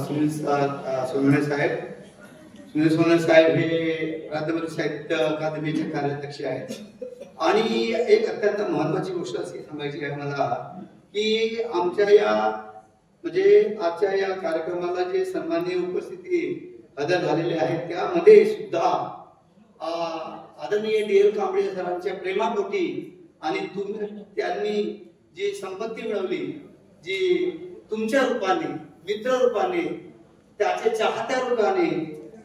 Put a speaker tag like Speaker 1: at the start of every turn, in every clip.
Speaker 1: सुनील सोनवणे साहेब. सुनील सोनवणे साहेब हे राज्यमंत्री साहित्य अकादमीचे कार्याध्यक्ष आहेत. आणि एक अत्यंत महत्वाची गोष्ट अशी सांगायची आहे मला की आमच्या या म्हणजे आजच्या या कार्यक्रमाला जे सन्माननीय उपस्थिती हजर झालेले आहेत त्यामध्ये सुद्धा आदरणीय डी.एल. कांबळे सरांच्या प्रेमापोटी आणि त्यांनी जी संपत्ती मिळवली, जी तुमच्या रूपाने, मित्र रूपाने, त्याचे चाहत्या रूपाने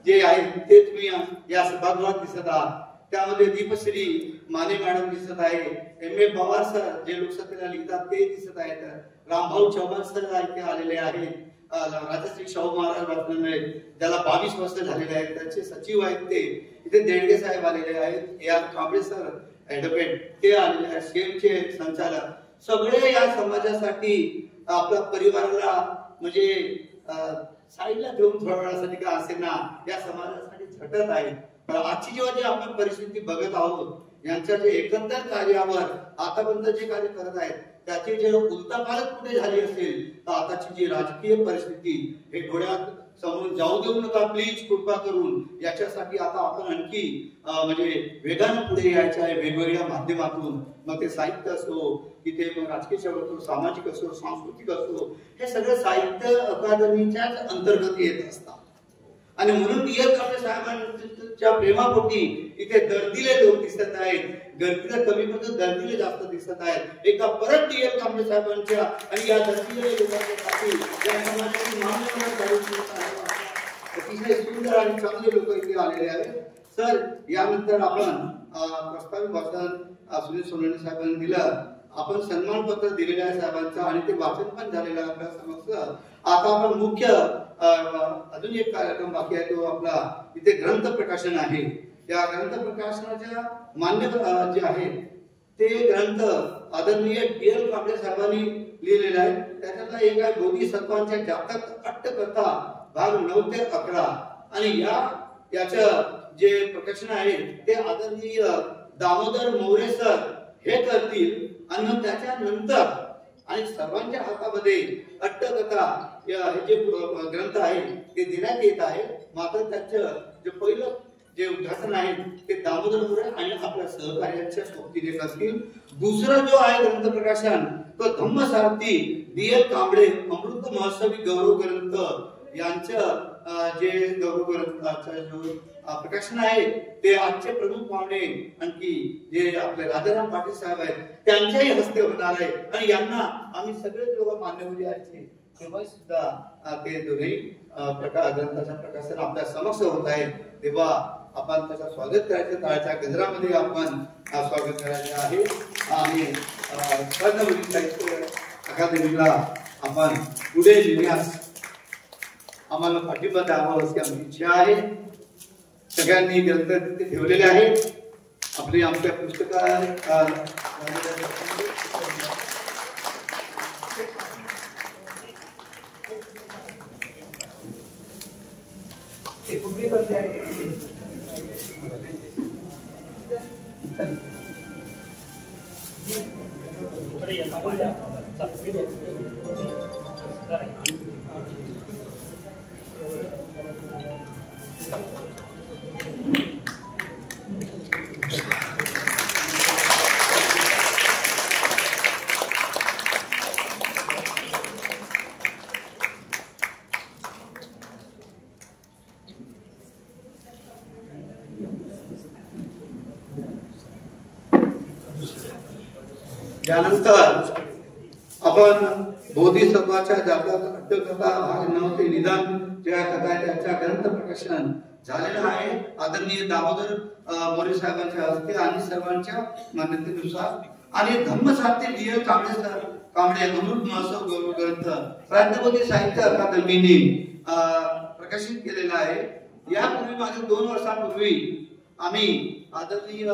Speaker 1: जे आहे ते तुम्ही या सभागृहात दिसत आहात. त्यामध्ये दीपश्री माने मॅडम दिसत आहे, एम.ए. पवार सर जे लोकसभेला लिहितात ते दिसत आहेत, रामभाऊ चव्हाण सर इथे आलेले आहेत, राजश्री शाहू महाराज वाचनालय ज्याला 22 वर्ष झालेले आहेत त्यांचे सचिव आहेत ते इथे, देणगे साहेब आलेले आहेत, ए.आर. कांबळे सर ऍडव्होकेट ते आलेले आहेत, शेमचे संचालक, सगळे या समाजासाठी आपल्या परिवाराला म्हणजे साईडला ठेवून थोड्या वेळासाठी का असे ना या समाजासाठी झटत आहेत. पण आजची जेव्हा जी आपण परिस्थिती बघत आहोत यांच्या जे एकंदर कार्यावर आतापर्यंत जे कार्य करत आहेत त्याची जे उलटापालट कुठे झाली असेल तर आताची जी राजकीय परिस्थिती हे डोळ्यात समोर जाऊ देऊ नका प्लीज, कृपा करून. याच्यासाठी आता आपण आणखी म्हणजे वेगाने पुढे यायचं आहे वेगवेगळ्या माध्यमातून, मग ते साहित्य असो की ते मग राजकीय चळवळ असो, सामाजिक असो, सांस्कृतिक असो, हे सगळं साहित्य अकादमीच्याच अंतर्गत येत असतात. आणि म्हणून डी.एल. कांबळे साहेबांच्या प्रेमापोटी इथे दर्दीले लोक दिसत आहेत, गर्दीला कमी पण दर्दीले जास्त दिसत आहेत. एका परत डी.एल. कांबळे साहेबांच्या आणि या दर्दीले लोकांसाठी या समाजाची अतिशय सुंदर आणि चांगले लोक इथे आलेले आहेत. सर, यानंतर आपण प्रस्तावित भाषण सुनील सोनवणे साहेबांनी दिलं, आपण सन्मान पत्र दिलेलं आहे साहेबांचं आणि ते वाचन पण झालेलं आहे आपल्या समक्ष. आता आपण मुख्य अजून एक कार्यक्रम बाकी आहे तो आपला इथे ग्रंथ प्रकाशन आहे. त्या ग्रंथ प्रकाशनाच्या मान्य जे आहे ते ग्रंथ आदरणीय डी.एल. कांबळे साहेबांनी लिहिलेला आहे. त्याच्यातला एक आहे बोधिसत्वांच्या जातक अट्टकथा भाग 9 ते 11 आणि याचं जे प्रकाशन आहे ते आदरणीय दामोदर मोरे सर हे करतील. आणि मग त्याच्यानंतर आणि सर्वांच्या हातामध्ये अट्टकथा हे जे ग्रंथ आहे ते देण्यात येत आहे. मात्र त्याचं जे पहिलं जे उद्घाटन आहे ते दामोदर मोरे आणि आपल्या सहकार्यांच्या सोबतीने करतील. दुसरं जो आहे ग्रंथ प्रकाशन तो धम्मसारथी डी.एल. कांबळे अमृत महोत्सवी गौरव ग्रंथ यांचं जे गौरव ग्रंथाचं जो प्रकाशन आहे ते आजचे प्रमुख पाहुणे आणखी जे आपले राजाराम पाटील साहेब आहेत त्यांच्याही हस्ते होणार आहे. आणि यांना आम्ही सगळे लोक मान्यवर यायचे तेव्हा सुद्धा ते दोन्ही ग्रंथाचं प्रकाशन आपल्या समक्ष होत आहे. तेव्हा आपण त्याचं स्वागत करायचं, टाळ्याच्या गजरामध्ये आपण स्वागत करायचं आहे. आणि स्वर्णभूमी साहित्य अकादमीला आपण पुढे नेण्यास आम्हाला पाठिंबा द्यावा अशी आमची इच्छा आहे. सगळ्यांनी ग्रंथ तिथे ठेवलेले आहेत. आपली आमच्या पुस्तकात त्यानंतर आपण बोधिसत्वाच्या जातक अट्टकथा भाग 9 ते निदान ज्या कथा आहे त्याच्या ग्रंथ प्रकाशन झालेलं आहे आदरणीय दामोदर मोरे साहेबांच्या हस्ते आणि सर्वांच्या मान्यतेनुसार. आणि धम्मसारथी डी.एल. कांबळे अमृत महोत्सव गौरव ग्रंथ प्रांतपती साहित्य अकादमीने प्रकाशित केलेला आहे. यापूर्वी मागे 2 वर्षांपूर्वी आम्ही आदरणीय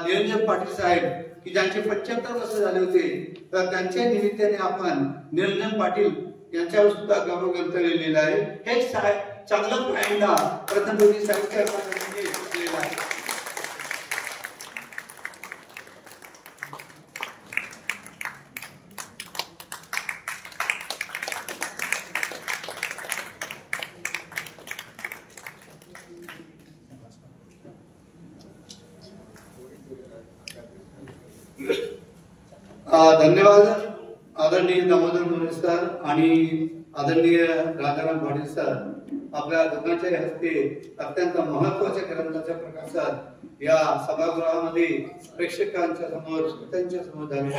Speaker 1: निरंजन पाटील साहेब की ज्यांचे 75 वर्ष झाले होते तर त्यांच्या निमित्ताने आपण निरंजन पाटील यांच्यावर सुद्धा गौरव ग्रंथ लिहिलेला आहे. हे चांगलं फायदा प्रथमपदी साहित्य अकादमीने दिलेला आहे. धन्यवाद आदरणीय दामोदर मोरे सर आणि आदरणीय राजाराम पाटील सर. आपल्या दोघांच्याही हस्ते अत्यंत महत्वाच्या ग्रंथाच्या प्रकाशात या सभागृहामध्ये प्रेक्षकांच्या समोर श्रोत्यांच्या समोर झाले.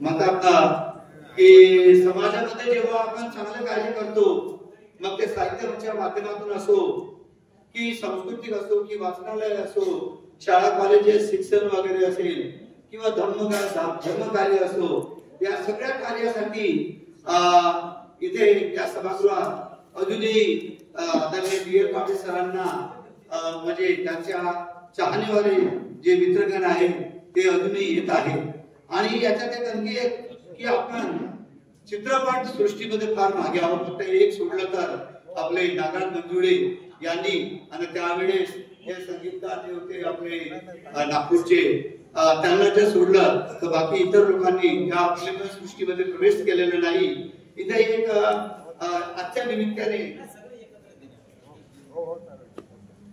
Speaker 1: म्हणतात ना की समाजामध्ये जेव्हा आपण चांगलं कार्य करतो, मग ते साहित्याच्या माध्यमातून असो की सांस्कृतिक असो की वाचनालय असो, शाळा कॉलेजेस शिक्षण वगैरे असेल किंवा धर्मकार्य असो, या सगळ्या कार्यासाठी इथे या सभागृहात अजूनही आदरणीय डी.एल. पाटील सरांना म्हणजे त्यांच्या चाहनेवाले जे मित्रगण आहेत ते अजूनही येत आहे. आणि याच्यात एक आणखी एक की आपण चित्रपट सृष्टीमध्ये फार मागे आहोत. फक्त एक सोडलं तर आपले नागराज मंजुळे यांनी, आणि त्यावेळेस हे संगीतकार जे होते आपले नागपूरचे, त्यांना जे सोडलं तर बाकी इतर लोकांनी या फिल्म सृष्टीमध्ये प्रवेश केलेला नाही. इथे एक आजच्या निमित्ताने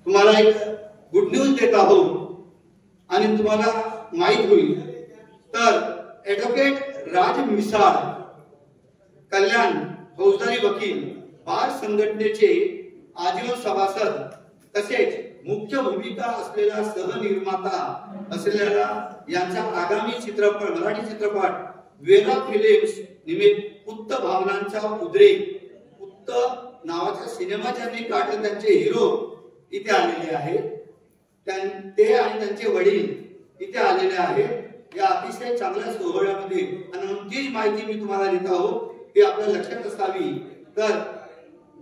Speaker 1: तुम्हाला एक गुड न्यूज देत आहोत आणि तुम्हाला माहित होईल. तर ऍडव्होकेट राज मिसाळ, कल्याण फौजदारी वकील, बार संघटनेचे आजीवन सभासद, तसेच मुख्य भूमिका असलेला सहनिर्माता असलेला यांचा आगामी चित्रपट, मराठी चित्रपट वेरा फिल्म्स निमित्त उत्त भावनांचा उद्रेक, उत्त नावाचा सिनेमा ज्यांनी काढला त्यांचे हिरो इथे आलेले आहेत. ते आणि त्यांचे वडील इथे आलेले आहेत. या अतिशय चांगल्या सोहळ्यामध्ये आणखीच माहिती मी तुम्हाला देत आहोत की आपल्या लक्षात असावी. तर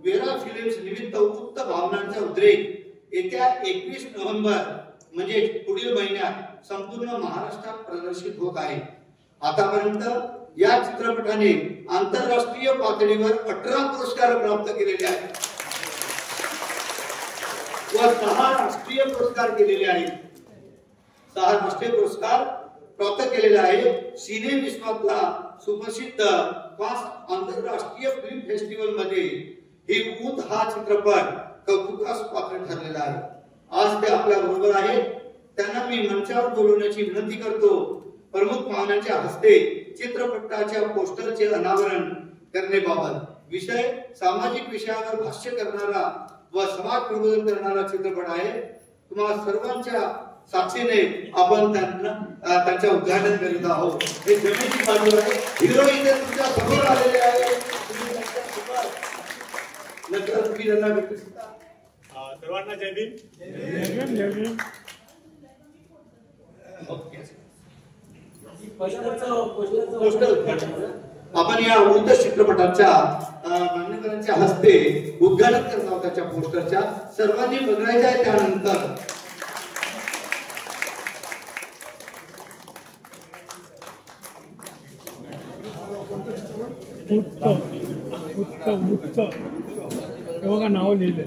Speaker 1: वेरा फिल्म्स निमित्त उत्त भावनांचा उद्रेक येत्या 21 नोव्हेंबर म्हणजे पुढील महिन्यात संपूर्ण महाराष्ट्रात प्रदर्शित होत आहे. आतापर्यंत या चित्रपटाने आंतरराष्ट्रीय पातळीवर 18 पुरस्कार प्राप्त केलेले आहेत व 6 राष्ट्रीय पुरस्कार केलेले आहेत. 6 राष्ट्रीय पुरस्कार प्राप्त केलेले आहे. सिने विश्वातला सुप्रसिद्ध 5 आंतरराष्ट्रीय फिल्म फेस्टिवल मध्ये ही भूत हा चित्रपट कौतुकास पात्र ठरलेला आहे. आज ते आपल्या बरोबर आहेत. त्यांना मी मंचावर बोलवण्याची विनंती करतो. प्रमुख पाहुण्यांच्या हस्ते चित्रपटाच्या पोस्टरचे अनावरण करण्याबाबत विषय सामाजिक विषयावर भाष्य करणारा व समाज प्रबोधन करणारा चित्रपट आहे. तुम्हाला सर्वांच्या साक्षीने आपण त्यांच्या उद्घाटन करीत आहोत. हे जमेची बाजू आहे. हिरो इथे तुमच्या समोर आलेले आहे. नंतर तुम्ही त्यांना भेटू शकता.
Speaker 2: सर्वांना जय भीम.
Speaker 1: आपण या वृत्त चित्रपटाच्या मान्यवरांच्या हस्ते उद्घाटन करत आहोत. त्याच्या पोस्टरच्या सर्वांनी बघायचं आहे. त्यानंतर
Speaker 3: बघा नाव लिहिलंय.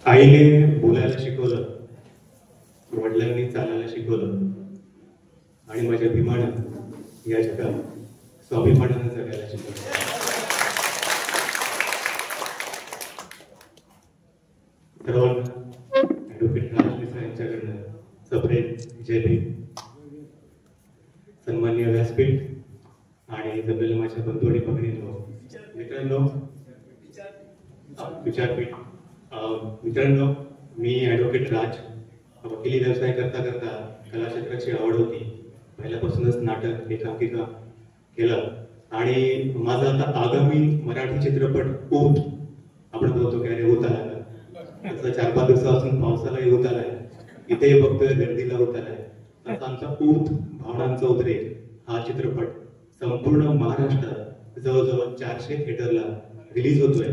Speaker 2: आईने बोलायला शिकवलं, वडिलांनी चालायला शिकवलं,
Speaker 4: स्वाभिमानानं जगायला शिकवलं. सर्वांना ॲडव्होकेट राज मिश्रा यांच्याकडनं सप्रेम जय भीम. सन्माननीय व्यासपीठ आणि जमलेले माझ्या बंधू आणि भगिनींनो, मित्रांनो, मित्रांनो, मी ॲडव्होकेट राज. वकिली व्यवसाय करता करता कलाक्षेत्राची आवड होती. पहिल्यापासूनच नाटक एकांकिका केलं आणि माझा आता आगामी मराठी चित्रपट ऊत, आपण बोलतो की अरे ऊत आला, 4-5 दिवसापासून पावसाला ऊत आलाय, इथे बघतोय गर्दीला ऊत आलाय. आता आमचा ऊत भावनांचा उद्रेक हा चित्रपट संपूर्ण महाराष्ट्रात जवळजवळ 400 थिएटरला रिलीज होतोय.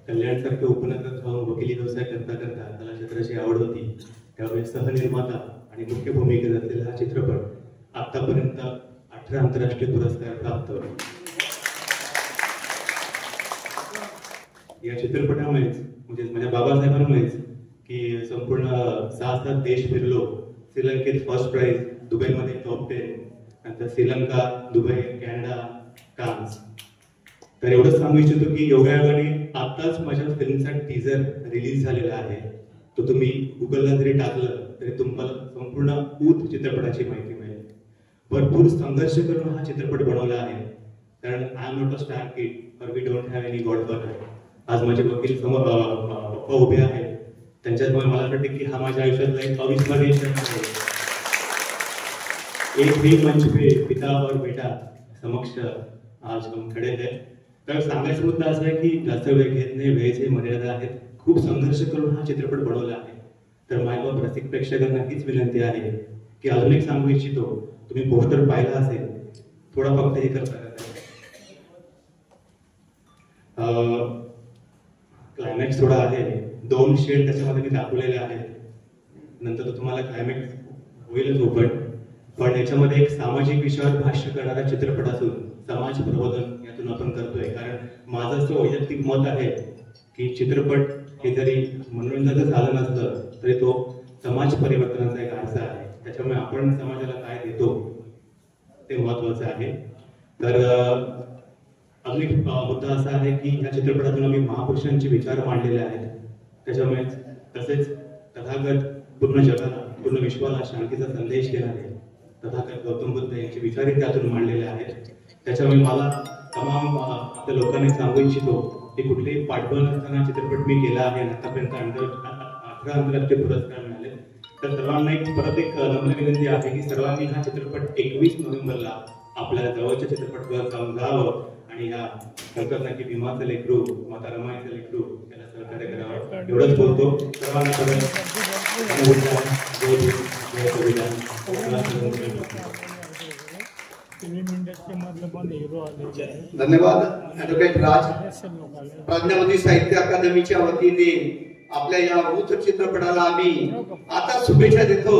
Speaker 4: कल्याणसारख्या उपनगरात राहून वकिली व्यवसाय करता करता कलाक्षेत्राची आवड होती. त्यावेळी सहनिर्माता आणि मुख्य भूमिकेत असलेला हा चित्रपट आतापर्यंत 18 आंतरराष्ट्रीय पुरस्कार प्राप्त. या चित्रपटामुळेच म्हणजे माझ्या बाबासाहेबांमुळेच की संपूर्ण 6-7 देश फिरलो. श्रीलंकेत फर्स्ट प्राइज, दुबईमध्ये टॉप 10, नंतर श्रीलंका, दुबई, कॅनडा, कान्स. तर एवढंच सांगू इच्छितो की योगायोगाने आताच माझ्या फिल्मचा टीजर रिलीज झालेला आहे. तो तुम्ही गुगलला जरी टाकलं तरी तुम्हाला संपूर्ण ऊत चित्रपटाची माहिती मिळेल. भरपूर संघर्ष करून हा चित्रपट बनवला आहे. कारण I am not a star kid और we don't have any godfather. आज माझे वकील समोर पप्पा उभे आहेत, त्यांच्यामुळे मला वाटतं की हा माझ्या आयुष्यातला एक अविस्मरणीय क्षण आहे. एक ही मंच पे पिता और बेटा समक्ष आज हम खडे हैं. तर सांगायचा मुद्दा असा आहे की जास्त वेळ घेत नाही, वेळेची मर्यादा आहेत. खूप संघर्ष करून हा चित्रपट बनवला आहे. तर मायबाप रसिक प्रेक्षकांना हीच विनंती आहे की अजून एक सांगू इच्छितो, तुम्ही पोस्टर पाहिला असेल, थोडा फक्त हे करता क्लायमॅक्स थोडा आहे, 2 शेड त्याच्यामध्ये मी दाखवलेले आहेत. नंतर तो तुम्हाला क्लायमॅक्स होईलच ओपन. पण याच्यामध्ये एक सामाजिक विषयावर भाष्य करणारा चित्रपट असून समाज प्रबोधन यातून आपण करतोय. कारण माझं असं वैयक्तिक मत आहे की चित्रपट हे जरी मनोरंजनाचं साधन असलं तरी तो समाज परिवर्तनाचा एक आरसा आहे. त्याच्यामुळे आपण समाजाला काय देतो ते महत्वाचं आहे. तर अजून एक मुद्दा असा आहे की या चित्रपटातून आम्ही महापुरुषांचे विचार मांडलेले आहेत. त्याच्यामुळे तसेच तथागत पूर्ण जगाला, पूर्ण विश्वाला शांतीचा संदेश देणारे तथागत गौतम बुद्ध यांचे विचारही त्यातून मांडलेले आहेत. त्याच्यामुळे मला तमाम आपल्या लोकांनी सांगू इच्छितो की कुठलेही पाठबळ नसताना चित्रपट मी केला आहे. आतापर्यंत 18 आंतरराष्ट्रीय पुरस्कार मिळाले. तर सर्वांना परत एक नम्र विनंती आहे की सर्वांनी हा चित्रपट 21 नोव्हेंबरला आपल्या जवळच्या चित्रपटगृहात जाऊन जावं आणि या कल्पना की भीमाचं लेकरू, माता रमाईचं लेकरू याला सहकार्य करावं. एवढंच बोलतो. सर्वांना
Speaker 1: धन्यवाद ॲडव्होकेट राज. प्रज्ञावती साहित्य अकादमीच्या वतीने आपल्या या ऊत चित्रपटाला आम्ही आता शुभेच्छा देतो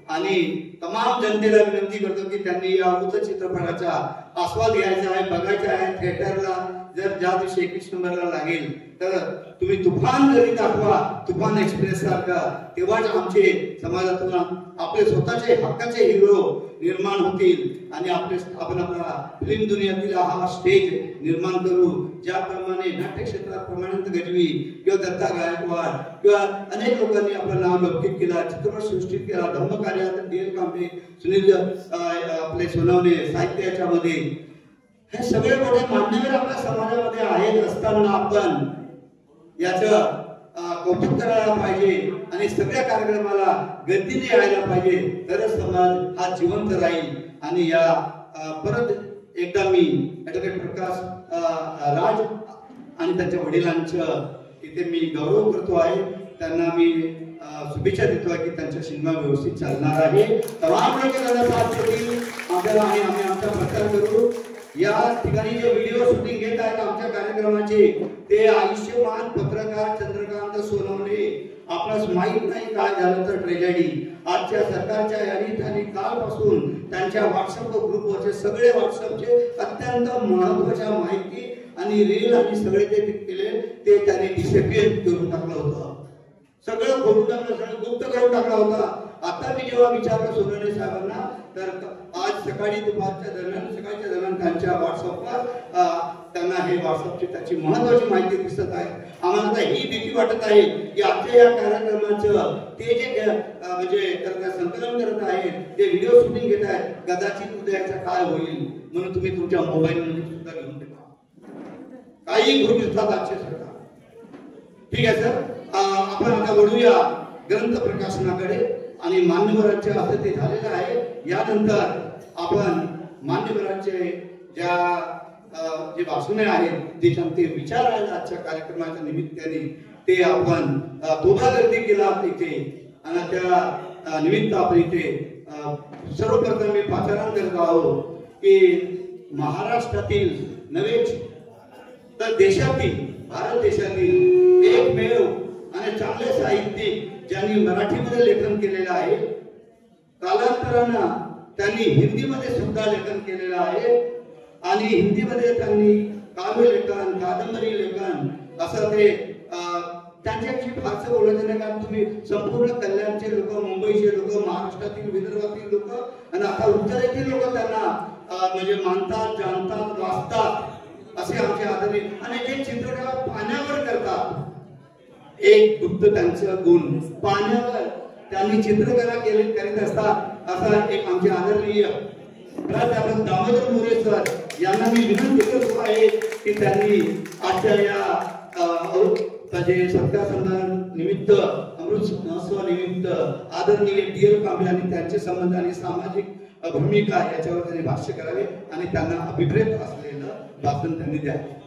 Speaker 1: आणि तमाम जनतेला विनंती करतो की त्यांनी या ऊत चित्रपटाचा आस्वाद घ्यायचा आहे, बघायचा आहे. थिएटरला जर ज्या दिवशी 21 नोव्हेंबरला लागेल तर तुम्ही तुफान जरी दाखवा, तुफान एक्सप्रेस सारखा, तेव्हाच आमचे समाजातून आपले स्वतःचे हक्काचे हिरो निर्माण होतील आणि आपण आपला फिल्म दुनियातील हा स्टेज निर्माण करू. ज्याप्रमाणे नाट्य क्षेत्रात प्रमाणात गजवी किंवा दत्ता गायकवाड किंवा अनेक लोकांनी आपलं नाव लौकिक केला, चित्रपट सृष्टीत केला, धर्मकार्यात DL कांबळे, सुनील आपले सोनवणे, साहित्य याच्यामध्ये हे सगळे मोठे मान्यवर आपल्या समाजामध्ये आहेत असताना आपण याचं कौतुक करायला पाहिजे आणि सगळ्या कार्यक्रमाला गतीने यायला पाहिजे. तरच समाज हा जिवंत राहील. आणि या परत एकदा मी ॲडव्होकेट प्रकाश राज आणि त्यांच्या वडिलांचं इथे मी गौरव करतो आहे. त्यांना मी शुभेच्छा देतो आहे की त्यांचा सिनेमा व्यवस्थित चालणार आहे. तमाम लोक त्याला साथ देतील आपल्याला आणि आम्ही आमचा प्रचार करू. या ठिकाणी जे व्हिडिओ शूटिंग घेत आहेत आमच्या कार्यक्रमाचे ते आयुष्यमान पत्रकार चंद्रकांत सोनवणे. आपणास माहीत नाही काय झालं तर ट्रेजेडी. आजच्या सरकारच्या यादीत आणि कालपासून त्यांच्या व्हॉट्सअप ग्रुपवरचे सगळे व्हॉट्सअपचे अत्यंत महत्वाच्या माहिती आणि रील आणि सगळे ते केले ते त्यांनी डिसअपिअर करून टाकलं होतं. सगळं खोलून टाकलं, सगळं गुप्त करून टाकला होता. आता मी जेव्हा विचारलं सोनवणे साहेबांना तर आज सकाळच्या दरम्यान त्यांच्या व्हॉट्सअपवर त्यांना हे व्हॉट्सअपची त्याची महत्वाची माहिती दिसत आहे. आम्हाला तर ही भीती वाटत आहे की आजच्या या कार्यक्रमाचं ते जे म्हणजे संकलन करत आहेत ते व्हिडिओ शूटिंग घेत आहेत, कदाचित उद्याचा काय होईल म्हणून तुम्ही तुमच्या मोबाईल मध्ये सुद्धा घेऊन ठेवा. काही ग्रुप दिसतात आजचे सरकार. ठीक आहे सर, आपण आता वळूया ग्रंथ प्रकाशनाकडे आणि मान्यवरांचे असं ते झालेलं आहे. यानंतर आपण मान्यवरांचे जे भाषणे आहेत ते विचारायला आजच्या कार्यक्रमाच्या निमित्ताने ते आपण तोबा गर्दी केला इथे आणि त्या निमित्त आपण इथे सर्वप्रथम मी पाचारण करत आहोत की महाराष्ट्रातील नव्हेच तर देशातील भारत देशातील एकमेव आणि चांगले साहित्यिक ज्यांनी मराठीमध्ये लेखन केलेलं आहे, कालांतरानं त्यांनी हिंदीमध्ये सुद्धा लेखन केलेलं आहे आणि हिंदीमध्ये त्यांनी काव्य लेखन, कादंबरी लेखन असं ते त्यांच्याशी फारसं बोलायचं नाही, कारण तुम्ही संपूर्ण कल्याणचे लोक, मुंबईचे लोक, महाराष्ट्रातील विदर्भातील लोक आणि आता उत्तरेतील लोक त्यांना म्हणजे मानतात, जाणतात, वाचतात असे आमचे आदरणीय आणि जे चित्रकला पाण्यावर करतात. एक गुप्त त्यांचं गुण, पाण्यावर त्यांनी चित्रकला करीत असतात असा एक आमचे आदरणीय प्राध्यापक दामोदर मोरे सर यांना मी विनंती करतो आहे की त्यांनी आजच्या या सत्कार समारंभ निमित्त, अमृत महोत्सव निमित्त आदरणीय डी.एल. कांबळे आणि त्यांचे संबंध आणि सामाजिक भूमिका याच्यावर त्यांनी भाष्य करावे आणि त्यांना अभिप्रेत असलेलं भाषण त्यांनी द्यावे.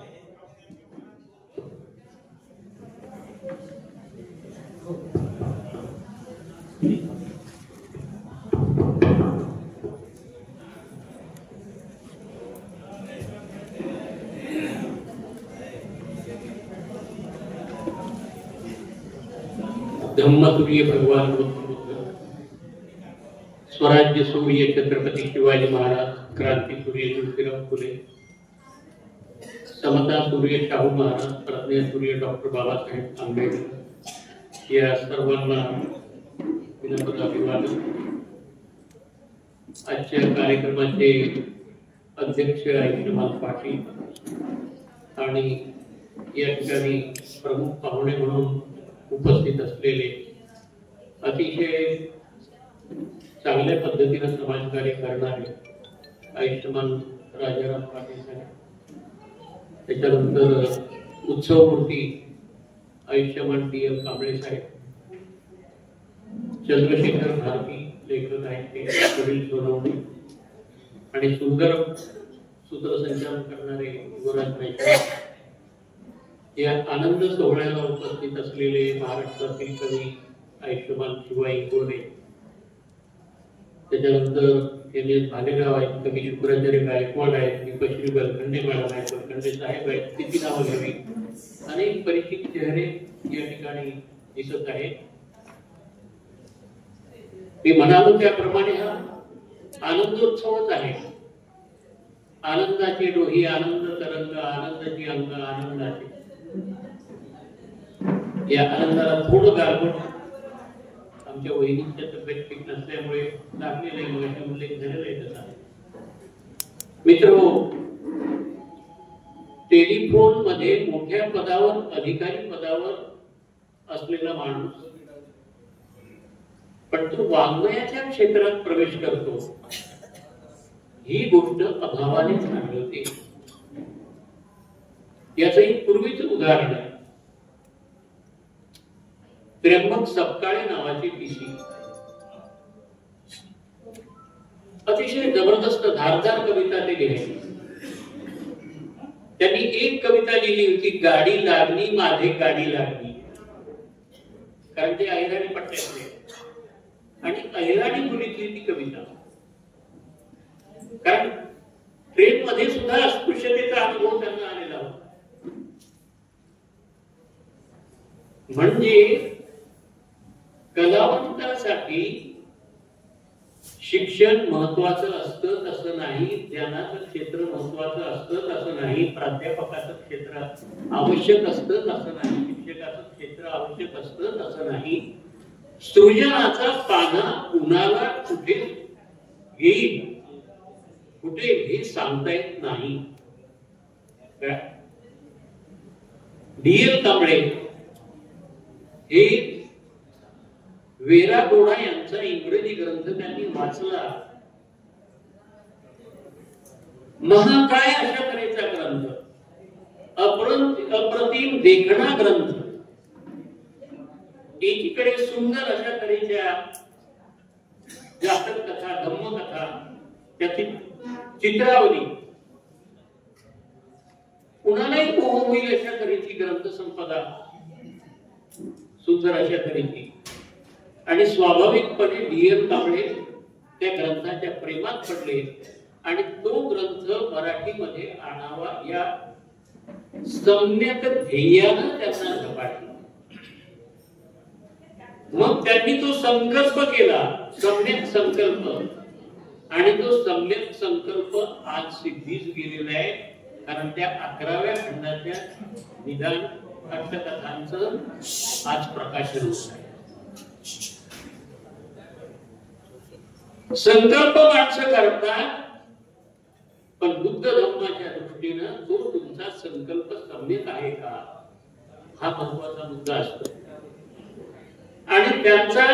Speaker 5: धम्मसूर्य भगवान बुद्ध, स्वराज्य सूर्य छत्रपती शिवाजी महाराज, क्रांती सूर्य ज्योतिराव फुले, समता सूर्य शाहू महाराज, प्रज्ञा सूर्य डॉक्टर बाबासाहेब आंबेडकर या सर्वांना विनम्र अभिवादन. आजच्या कार्यक्रमाचे अध्यक्ष आयुष्यमान पाटील आणि या ठिकाणी प्रमुख पाहुणे म्हणून उपस्थित असलेले अतिशय चांगल्या पद्धतीने समाजकार्य करणारे आयुष्यमान राजाराम पाटील साहेब, त्याच्यानंतर उत्सवमूर्ती आयुष्यमान डी.एल. कांबळे साहेब, चंद्रशेखर भारती लेखक आहेत ते सुनील सोनवणे आणि सुंदर सूत्रसंचालन करणारे युवराज मैत्रा, या आनंद सोहळ्याला उपस्थित असलेले महाराष्ट्रातील कवी आयुष्यमान शिवाई गोरे, त्याच्यानंतर एन.एस. भालेराव आहेत, कवी शुक्राचार्य गायकवाड आहेत, दीपश्री बलखंडे मॅडम आहेत, बलखंडे साहेब आहेत, किती नावं घ्यावी, अनेक परिचित चेहरे या ठिकाणी दिसत आहेत. मी म्हणालो त्याप्रमाणे हा आनंदोत्सवच आहे. आनंदाचे डोही, आनंद तरंग, आनंदाची अंग, आनंदाचे या आनंदाला थोडं गारगोट आमच्या वहिनींच्या तब्येत ठीक नसल्यामुळे लागलेले उल्लेख झालेला आहे त्याचा. मित्रहो, टेलिफोन मध्ये मोठ्या पदावर, अधिकारी पदावर असलेला माणूस पण तो वाङ्मयाच्या क्षेत्रात प्रवेश करतो, ही गोष्ट अभावाने आढळते. याचं एक पूर्वीच उदाहरण आहे. त्र्यंबक सपकाळे नावाची पीसी, अतिशय जबरदस्त धारदार कविता ते लिहायचे. त्यांनी एक कविता लिहिली होती, गाडी लागली माझे गाडी लागली, कारण ते अहिराणी पट्ट्यातले आणि अहिराणी मुलीतली ती कविता. कारण ट्रेन मध्ये सुद्धा अस्पृश्यतेचा अनुभव त्यांना आलेला होता. म्हणजे कलावंतासाठी शिक्षण महत्वाचं असतं तसं नाही, ज्ञानाचं क्षेत्र महत्वाचं असतं तसं नाही, प्राध्यापकाचं क्षेत्र आवश्यक असतं तसं नाही, शिक्षकाचं क्षेत्र आवश्यक असतं तसं नाही. सृजनाचा पाना कुणाला कुठे येईल, कुठे हे सांगता येत नाही. डी.एल. कांबळे हे वेरा गोडा यांचा इंग्रजी ग्रंथ त्यांनी वाचला. महाकाय अशा तऱ्हेचा ग्रंथ, अप्रतिम देखणा ग्रंथ, एकीकडे सुंदर अशा तऱ्हेच्या जातक कथा, धम्मकथा, त्यातील चित्रावली, कुणालाही मोह होईल अशा तऱ्हेची ग्रंथसंपदा, सुंदर अशा तऱ्हेची. आणि स्वाभाविकपणे डी.एल. कांबळे त्या ग्रंथाच्या प्रेमात पडले आणि तो ग्रंथ मराठीमध्ये आणावा या सम्यक ध्येयानं त्यांना झपाटलं. मग त्यांनी तो संकल्प केला, सम्यक संकल्प, आणि तो सम्यक संकल्प आज सिद्धीस गेलेला आहे. कारण त्या 11व्या खंडाच्या निदान अष्टकथांचं आज प्रकाशन होत आहे. संकल्प माणसं करतात, पण बुद्ध धर्माच्या दृष्टीनं तो तुमचा संकल्प सम्यक आहे का, हा महत्वाचा मुद्दा असतो. आणि त्यांचा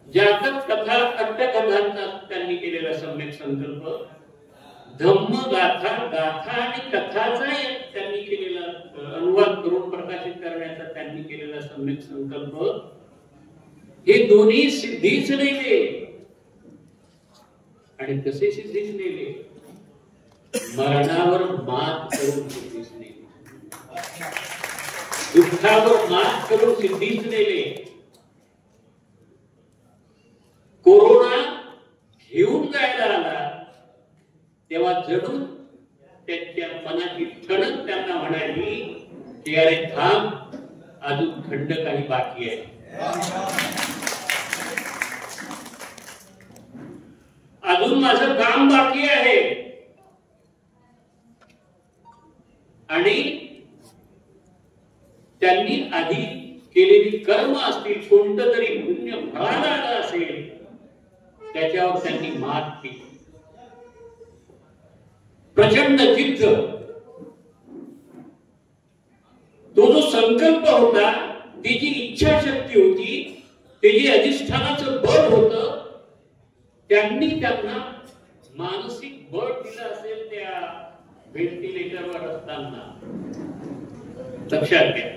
Speaker 5: जातक कथा, अष्टकथांचा त्यांनी केलेला सम्यक संकल्प, धम्म गाथा, गाथा आणि कथाचा त्यांनी केलेला अनुवाद करून प्रकाशित करण्याचा त्यांनी केलेला सम्यक संकल्प, हे दोन्ही सिद्धीच नेले. आणि कसे सिद्धीच नेले? मरणावर मात करून सिद्धीच नेले, दुःखावर मात करून सिद्धीच नेले. कोरोना घेऊन जायला आला तेव्हा जणू त्यांच्या मनाची ठणक त्यांना म्हणाली की अरे थांब, अजून खंड काही बाकी आहे, अजून माझं काम बाकी आहे. आणि त्यांनी आधी केलेली कर्म असतील, कोणतं तरी पुण्य फळाला आलं असेल, त्याच्यावर त्यांनी मात केली. प्रचंड जिद्द, तो जो संकल्प होता, ती जी इच्छाशक्ती होती, ते जे अधिष्ठानाचं बळ होतं, त्यांनी त्यांना मानसिक बळ दिलं असेल. त्या व्हेंटिलेटरवर असताना, लक्षात घ्या,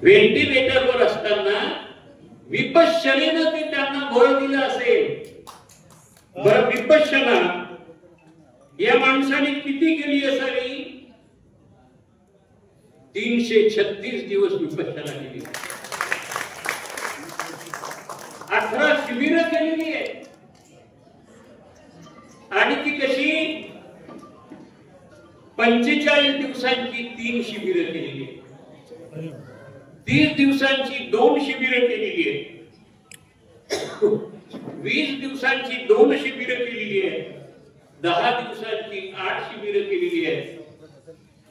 Speaker 5: व्हेंटिलेटरवर असताना विपश्यनेनं ते त्यांना बळ दिलं असेल. बरं, विपश्यना या माणसाने किती केली असावी? 336 दिवस विपश्यना केली, 18 शिबिरं केलेली आहे. आणि ती कशी? 45 दिवसांची 3 शिबिरं केलेली आहे, 30 दिवसांची 2 शिबिरं केलेली आहे, 20 दिवसांची 2 शिबिरं केलेली आहे, 10 दिवसांची 8 शिबिरं केलेली आहे,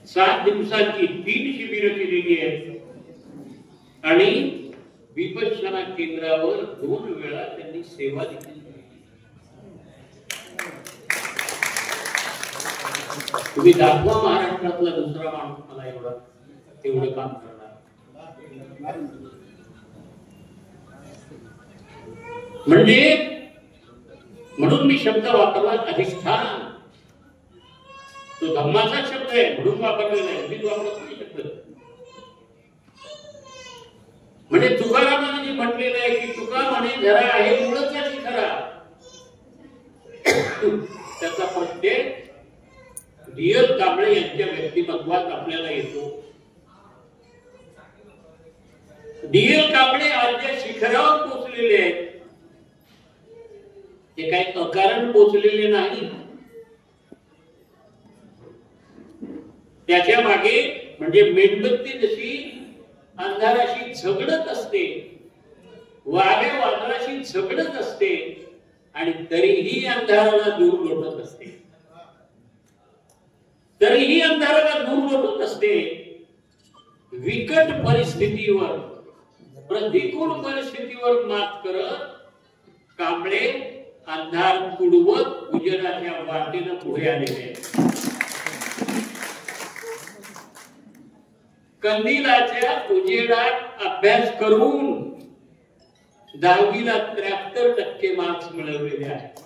Speaker 5: 7 दिवसांची 3 शिबिरं केलेली आहे. आणि विपश्यना केंद्रावर 2 वेळा त्यांनी सेवा दिली. तुम्ही दाखवा महाराष्ट्रातला दुसरा माणूस मला एवढं काम करणार. म्हणजे म्हणून मी शब्द वापरला अधिष्ठान. तो धम्माचा शब्द आहे म्हणून वापरलेला आहे, मी वापरत नाही शब्द. म्हणजे तुकारामाने जे म्हटलेलं आहे की तुका म्हणे धरा आहे मूळचा खरा, त्याचा प्रत्येक डी.एल. कांबळे यांच्या व्यक्तिमत्वात आपल्याला येतो. डी.एल. कांबळे आज ज्या शिखरावर पोहोचलेले आहेत, ते काही अकारण पोहोचलेले नाही. त्याच्या मागे म्हणजे मेणबत्ती जशी अंधाराशी झगडत असते, वाऱ्या वादळाशी झगडत असते, आणि तरीही अंधाराला दूर लोटत असते, तरीही अंधाराला दूर लोटत असते. विकट परिस्थितीवर प्रतिकूल परिस्थितीवर मात करत कांबळे अंधार तुडवत उजेडाच्या वाटेनं पुढे आलेले आहेत. कंदिलाच्या उजेडात अभ्यास करून 10वीला 73% मार्क्स मिळवलेले आहेत.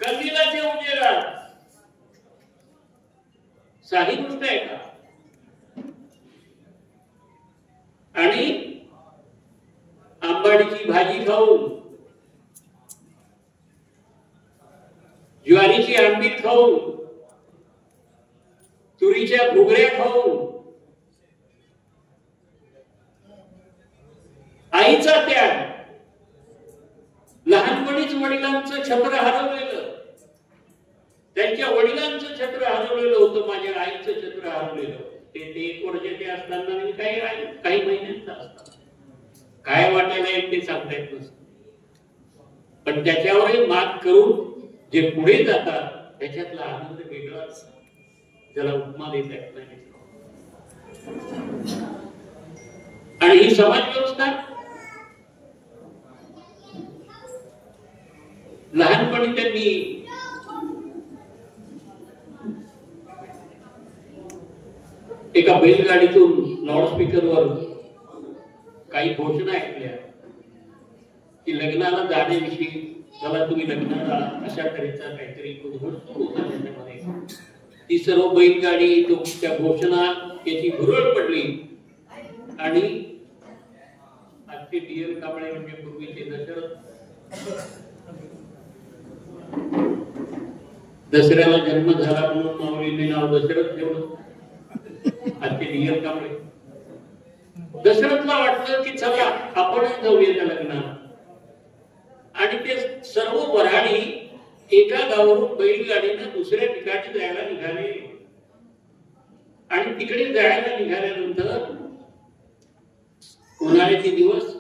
Speaker 5: कंदिलाच्या उजेडात साधी गोष्ट आहे का? आणि आंबाडीची भाजी खाऊन, ज्वारीची आंबील खाऊन, तुरीच्या घुगऱ्या खाऊन, आईचा त्याग, लहानपणीच वडिलांचं छत्र हरवलेलं, त्यांच्या वडिलांचं छत्र हरवलेलं होतं, माझ्या आईचं छत्र हरवलेलं. ते 1 वर्षाचे असताना आणि काही महिन्यांचा असताना काय वाटायला येईल ते सांगता येत नसतं. पण त्याच्यावरही मात करून जे पुढे जातात त्याच्यातला आनंद वेगळाच, ज्याला उपमा देता येत नाही. आणि ही समाज व्यवस्था लहानपणी त्यांनी एका बैलगाडीतून लाऊडस्पीकरवर काही घोषणा ऐकल्या की लग्नाला जाण्याविषयी, चला तुम्ही लग्नाला, अशा तऱ्हेचा काहीतरी उद्घोष सुरू होता त्याच्यामध्ये. ती सर्व बैलगाडी त्या घोषणा याची भुरळ पडली आणि आजचे डी.एल. कांबळे म्हणजे पूर्वीचे दसऱ्याला जन्म झाला म्हणून माऊलीने नाव दशरथ ठेवलं. आजचे डी.एल. कांबळे दशरथला वाटलं की चला आपण जाऊया त्या लग्नाला. आणि ते सर्व वऱ्हाडी एका गावावरून बैलगाडीनं दुसऱ्या ठिकाणी जायला निघाले. आणि तिकडे जायला निघाल्यानंतर उन्हाळ्याचे दिवस,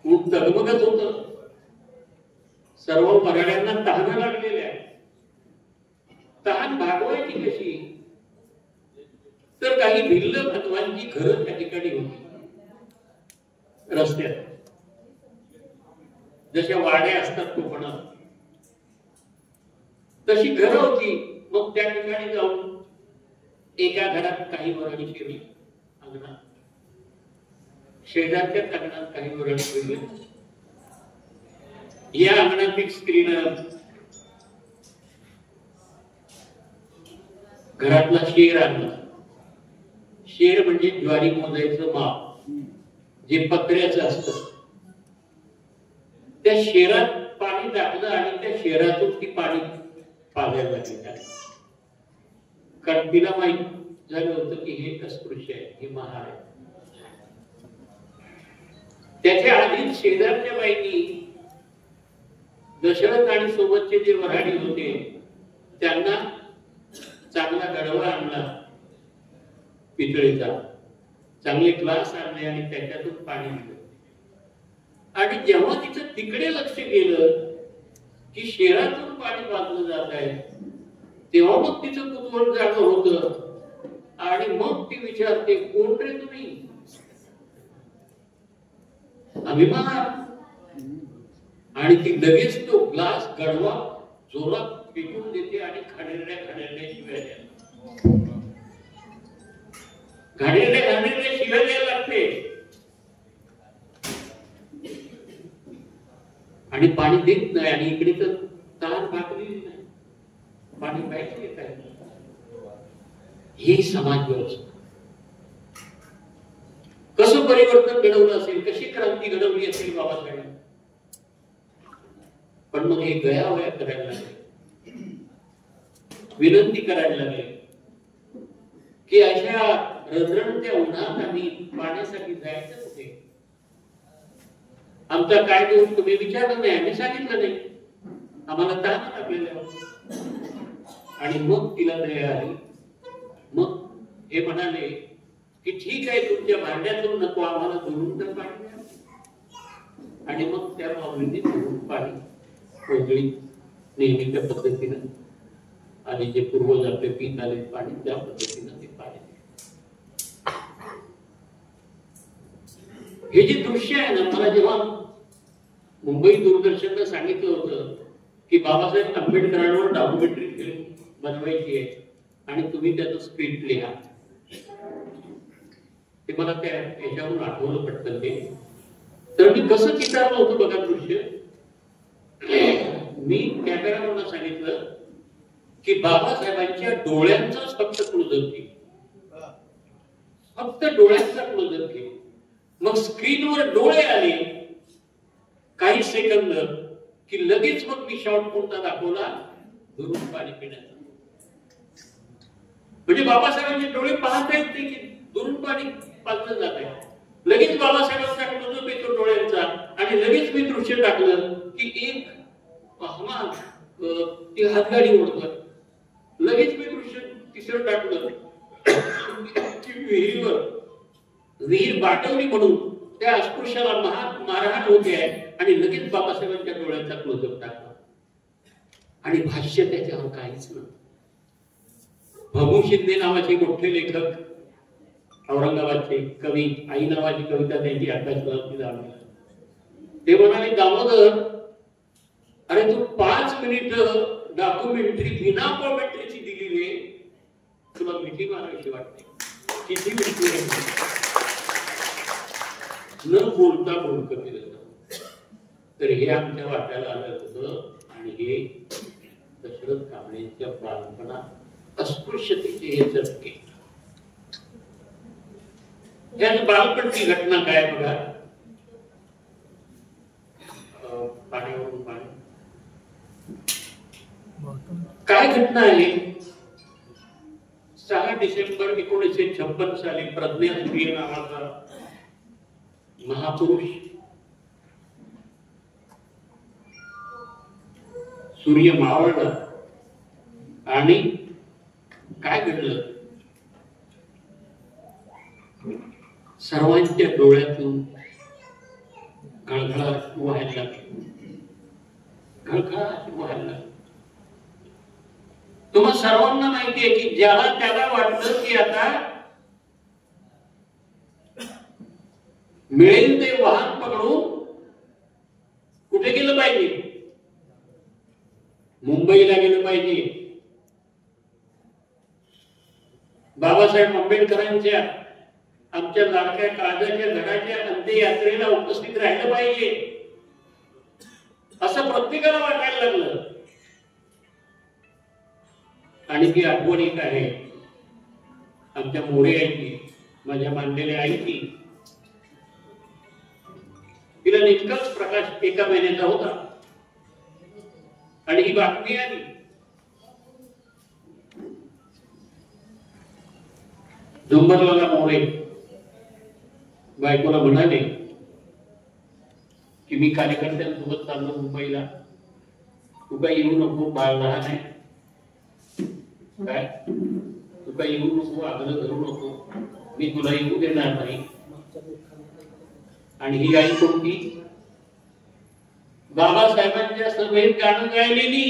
Speaker 5: ऊन डगमगत होत, सर्व वऱ्हाड्यांना तहान लागलेल्या आहे. तहान भागवायची कशी? तर काही भिल्ल भगवानची घरं त्या ठिकाणी होती रस्त्यात, जशा वाड्या असतात कोकणात तशी घरं होती. मग त्या ठिकाणी जाऊन एका घरात काही वऱ्हाडी शिरली अंगणात, शेजारच्या अंगणात काही वऱ्हाडी शिरली. या अंगणात एक स्त्रीनं घरातला शेर आणला. शेर म्हणजे ज्वारी मोजायचं माप, जे पत्र्याचं असतं. त्या शेरात पाणी टाकलं आणि त्या शेरातून ती पाणी पाजायला लागली. कारण तिला माहित झालं होतं की हे अस्पृश्य आहे, हे महार आहे. त्याच्या आधी शेजारच्या बाईंनी दशरथ आणि सोबतचे जे वऱ्हाडी होते त्यांना चांगला गडवा आणला, पितळेचा, चांगले ग्लास आणले आणि त्याच्यातून पाणी दिलं. आणि जेव्हा तिचं तिकडे लक्ष गेलं की शेरातून पाणी पाजलं जात आहे, तेव्हा मग तिचं कुतूहल जाणं होतं. आणि मग ती विचारते, कोण रे तुम्ही? अभिमान. आणि ती लगेच तो ग्लास गडवा जोरात फेकून देते आणि खाणेरड्या शिव्या द्यायला, घाणेरड्या शिव्या द्यायला लागते. आणि पाणी देत नाही. आणि इकडे तर तार भागलेली नाही, पाणी प्यायचं येत आहे. ही समाज व्यवस्था. कसं परिवर्तन घडवलं असेल, कशी क्रांती घडवली असेल बाबासाहेब. पण मग हे गयावया करायला लागले, विनंती करायला लागले की अशा रजळत्या उन्हात आम्ही पाण्यासाठी जायचं कुठे? आमचा काय देऊन तुम्ही विचारलं नाही, आम्ही सांगितलं नाही, आम्हाला तहान लागलेलं. आणि मग तिला दया आली. मग हे म्हणाले की ठीक आहे, तुमच्या भांड्यातून नको, आम्हाला दुरून तर पाणी द्या. आणि मग त्या माऊलीने दुरून पाणी वेगळी नेहमीच्या पद्धतीनं आणि जे पूर्वज आपले पीत आले पाणी त्या पद्धतीनं ते पाणी. हे जे दृश्य आहे ना, मला जेव्हा मुंबई दूरदर्शनला सांगितलं होतं की बाबासाहेब आंबेडकरांवर डॉक्युमेंटरी फिल्म बनवायची आहे आणि तुम्ही त्याचं स्क्रिप्ट लिहा, ते मला त्या याच्यावरून आठवलं पटकन ते. तर मी कसं चितारलं होतं बघा दृश्य. मी कॅमेरामॅनला सांगितलं की बाबासाहेबांच्या डोळ्यांचाच फक्त क्लोजअप घे, फक्त डोळ्यांचा क्लोजअप घे. मग स्क्रीनवर डोळे आले काही सेकंद की लगेच मग मी शॉट कोणता दाखवला, दुरून पाणी पिण्याचा. म्हणजे बाबासाहेबांचे डोळे पाहत आहेत ते की दुरून पाणी पाजलं जात आहे. लगेच बाबासाहेबांचा क्लोजअप येतो डोळ्यांचा आणि लगेच मी दृश्य टाकलं की एक वाहन ती हातगाडी ओढतोय. लगेच मी दृश्य तिसरं टाकलं की विहीर बाटवली म्हणून त्या अस्पृश्याला मारहाण होते आहे आणि लगेच बाबासाहेबांच्या डोळ्यांचा क्लोजअप टाकला आणि भाष्य त्याच्यावर काहीच नव्हतं. भगू शिंदे नावाचे मोठे लेखक औरंगाबादचे कवी, आई नावाची कविता त्यांची अभ्यासक्रमात झाली. ते म्हणाले, दामोदर अरे तू 5 मिनिट डॉक्युमेंटरी बिना कॉमेंटरीची दिली रे, तुला मिठी मारायची वाटते. किती मिठी न बोलता बोलकं केलं. तर हे आमच्या वाट्याला आलं होतं आणि हे दशरथ कांबळेंच्या बालपणात अस्पृश्यतेचे हे झटके. याच बालपणची घटना काय बघा. पाण्यावरून पाणी काय घटना आहे. 6 डिसेंबर 1956 साली प्रज्ञा सूर्य नावाचा महापुरुष सूर्य मावळला आणि काय घडलं, सर्वांच्या डोळ्यातून घळघळाट व्हायला लागली, घळघळाट व्हायला लागली. तुम्हा सर्वांना माहिती आहे की ज्याला त्याला वाटलं की आता मिळेल ते वाहन पकडून कुठे गेलं पाहिजे, मुंबईला गेलं पाहिजे. बाबासाहेब आंबेडकरांच्या आमच्या लाडक्या काळजाच्या घराच्या अंत्ययात्रेला उपस्थित राहिलं पाहिजे असं प्रत्येकाला वाटायला लागलं. आणि ती आठवण एक आहे आमच्या मोरे आईची, माझ्या मानलेल्या आईची. तिला नेमकाच प्रकाश 1 महिन्याचा होता आणि ही बातमी आली. झुंबरलाला मोरे बायकोला म्हणाले की मी कार्यकर्त्यांसोबत चाललो मुंबईला, तू काही येऊ नको, बाळ लहान आहे, काय तू काही येऊ नको, आग्रह धरू नको, मी तुला येऊ देणार नाही. आणि ही आई कोणती, बाबासाहेबांच्या सभेत गाणं गायलेली.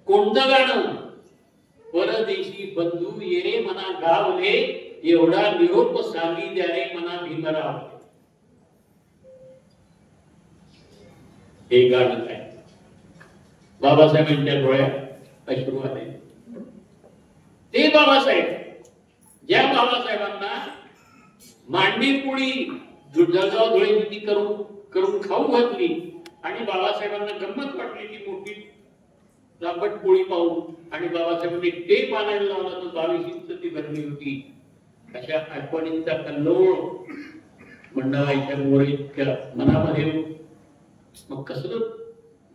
Speaker 5: कोणतं गाणं, परदेशी बंधू ये रे मना गावले, एवढा निरोप सांगी द्या रे मना भीमराव. हे गाणं काय, बाबासाहेबांच्या डोळ्यात अश्रू आले. ते बाबासाहेब, ज्या बाबासाहेबांना मांडी पोळी जळगाव धुळे करून खाऊ घातली आणि बाबासाहेबांना गंमत वाटली ती मोठी लांबट पोळी पाहून आणि बाबासाहेबांनी टेप आणायला लावला तो 22 इंच ती भरली होती. अशा आठवणींचा कल्लोळ मंडळाच्या मोरेच्या मनामध्ये. मग कसलं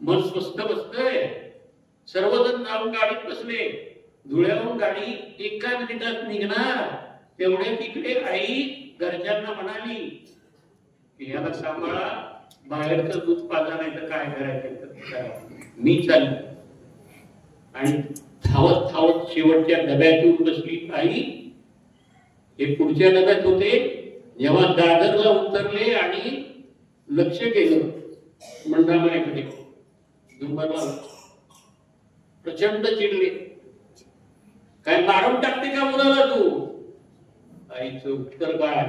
Speaker 5: मन स्वस्त बसतंय. सर्वजण जाऊन गाडीत बसले. धुळ्याहून गाडी 1 मिनिटात निघणार. तेवढ्या तिकडे आई घरच्यांना म्हणाली याला सांभाळा, बाहेरचं दूध पाजा नाही तर काय करायचं, मी चाललो. आणि धावत धावत शेवटच्या डब्यात येऊन बसली आई. हे पुढच्या डब्यात होते. जेव्हा दादरला उतरले आणि लक्ष केलं मंडामऱ्याकडे, झुंबरला प्रचंड चिडले. काय मारून टाकते का मुलाला तू? आईचं उत्तर काय,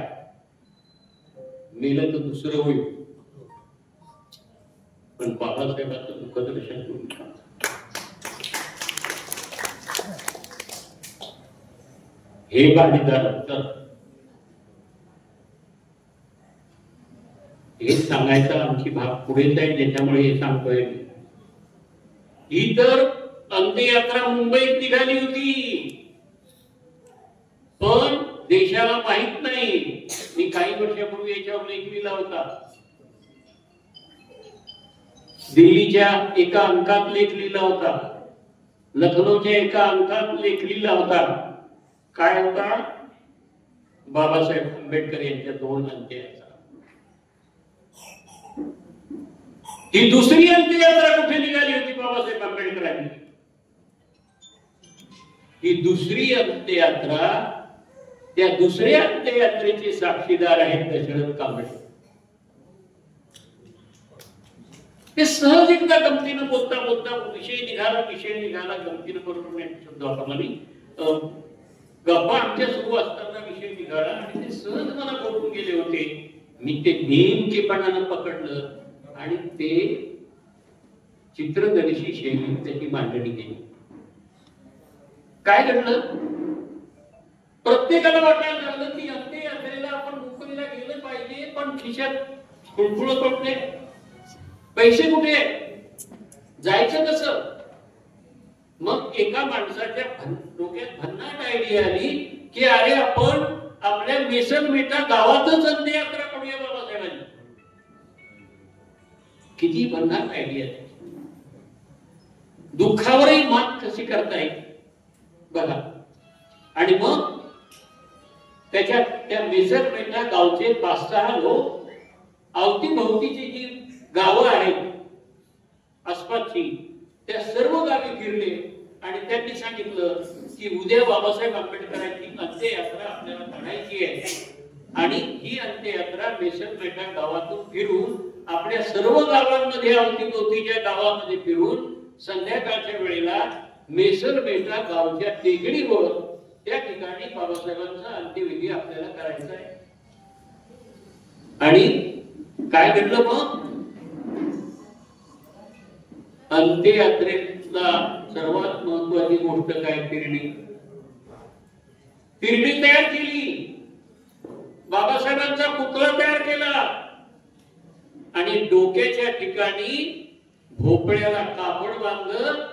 Speaker 5: मेलं तर दुसरं होईल, पण बाबासाहेबांचं दुःखद दर्शन करून घ्या. हे झाल्यानंतर हे सांगायचा आमची भाग पुढेच आहे, त्याच्यामुळे हे सांगतोय. ही तर अंत्ययात्रा मुंबईत निघाली होती, पण देशाला माहित नाही. मी काही वर्षापूर्वी याच्यावर लेख लिहिला होता, दिल्लीच्या एका अंकात लेख लिहिला होता, लखनौच्या एका अंकात लेख लिहिला होता. काय होता? बाबासाहेब आंबेडकर यांच्या 2 अंत्ययात्रा. ही दुसरी अंत्ययात्रा कुठे निघाली होती बाबासाहेब आंबेडकरांनी? ही दुसरी अंत्ययात्रा, त्या दुसऱ्या अंत्ययात्रेचे साक्षीदार आहेत दशरथ कांबळे. ते सहज एकदा गमतीनं बोलता बोलता विषय निघाला गमतीनं बरोबर शब्द वापरला मी. गप्पा आमच्या सुरू असताना विषय निघाला आणि ते सहज मला बोलून गेले होते. मी ते नेमकेपणानं पकडलं आणि ते चित्रदर्शी शैलीत त्याची मांडणी केली. काय घडलं? प्रत्येकाला वाटायला लागलं की अंत्ययात्रेला आपण मुंबईला गेलं पाहिजे, पण खिशात खुळखुळ पडते, पैसे कुठे, जायचं कसं? मग एका माणसाच्या डोक्यात भन्नाट आयडिया आली की अरे आपण आपल्या मेसनमेटा गावातच अंत्ययात्रा करूया बाबासाहेबांची. किती भन्नाट आयडिया. दुःखावरही मात कशी करता येईल बघा. आणि मग त्याच्या त्या मेसनमेटा गावचे 5-6 लोक अवतीभोवतीची जी गावं आहेत आसपासची, त्या सर्व गावी फिरले आणि त्यांनी सांगितलं की उद्या बाबासाहेब आंबेडकरांची अंत्ययात्रा आपल्याला काढायची आहे आणि ही अंत्ययात्रा मेसनमेटा गावातून फिरून आपल्या सर्व गावांमध्ये अवतीभोवतीच्या गावामध्ये फिरून संध्याकाळच्या वेळेला मेसनमेटा गावच्या टेकडीवर त्या ठिकाणी बाबासाहेबांचा अंत्यविधी आपल्याला करायचा आहे. आणि काय घडलं मग? अंत्ययात्रेला सर्वात महत्वाची गोष्ट काय? फिरणी तयार केली, बाबासाहेबांचा पुतळा तयार केला आणि डोक्याच्या ठिकाणी भोपळ्याला कापड बांधलं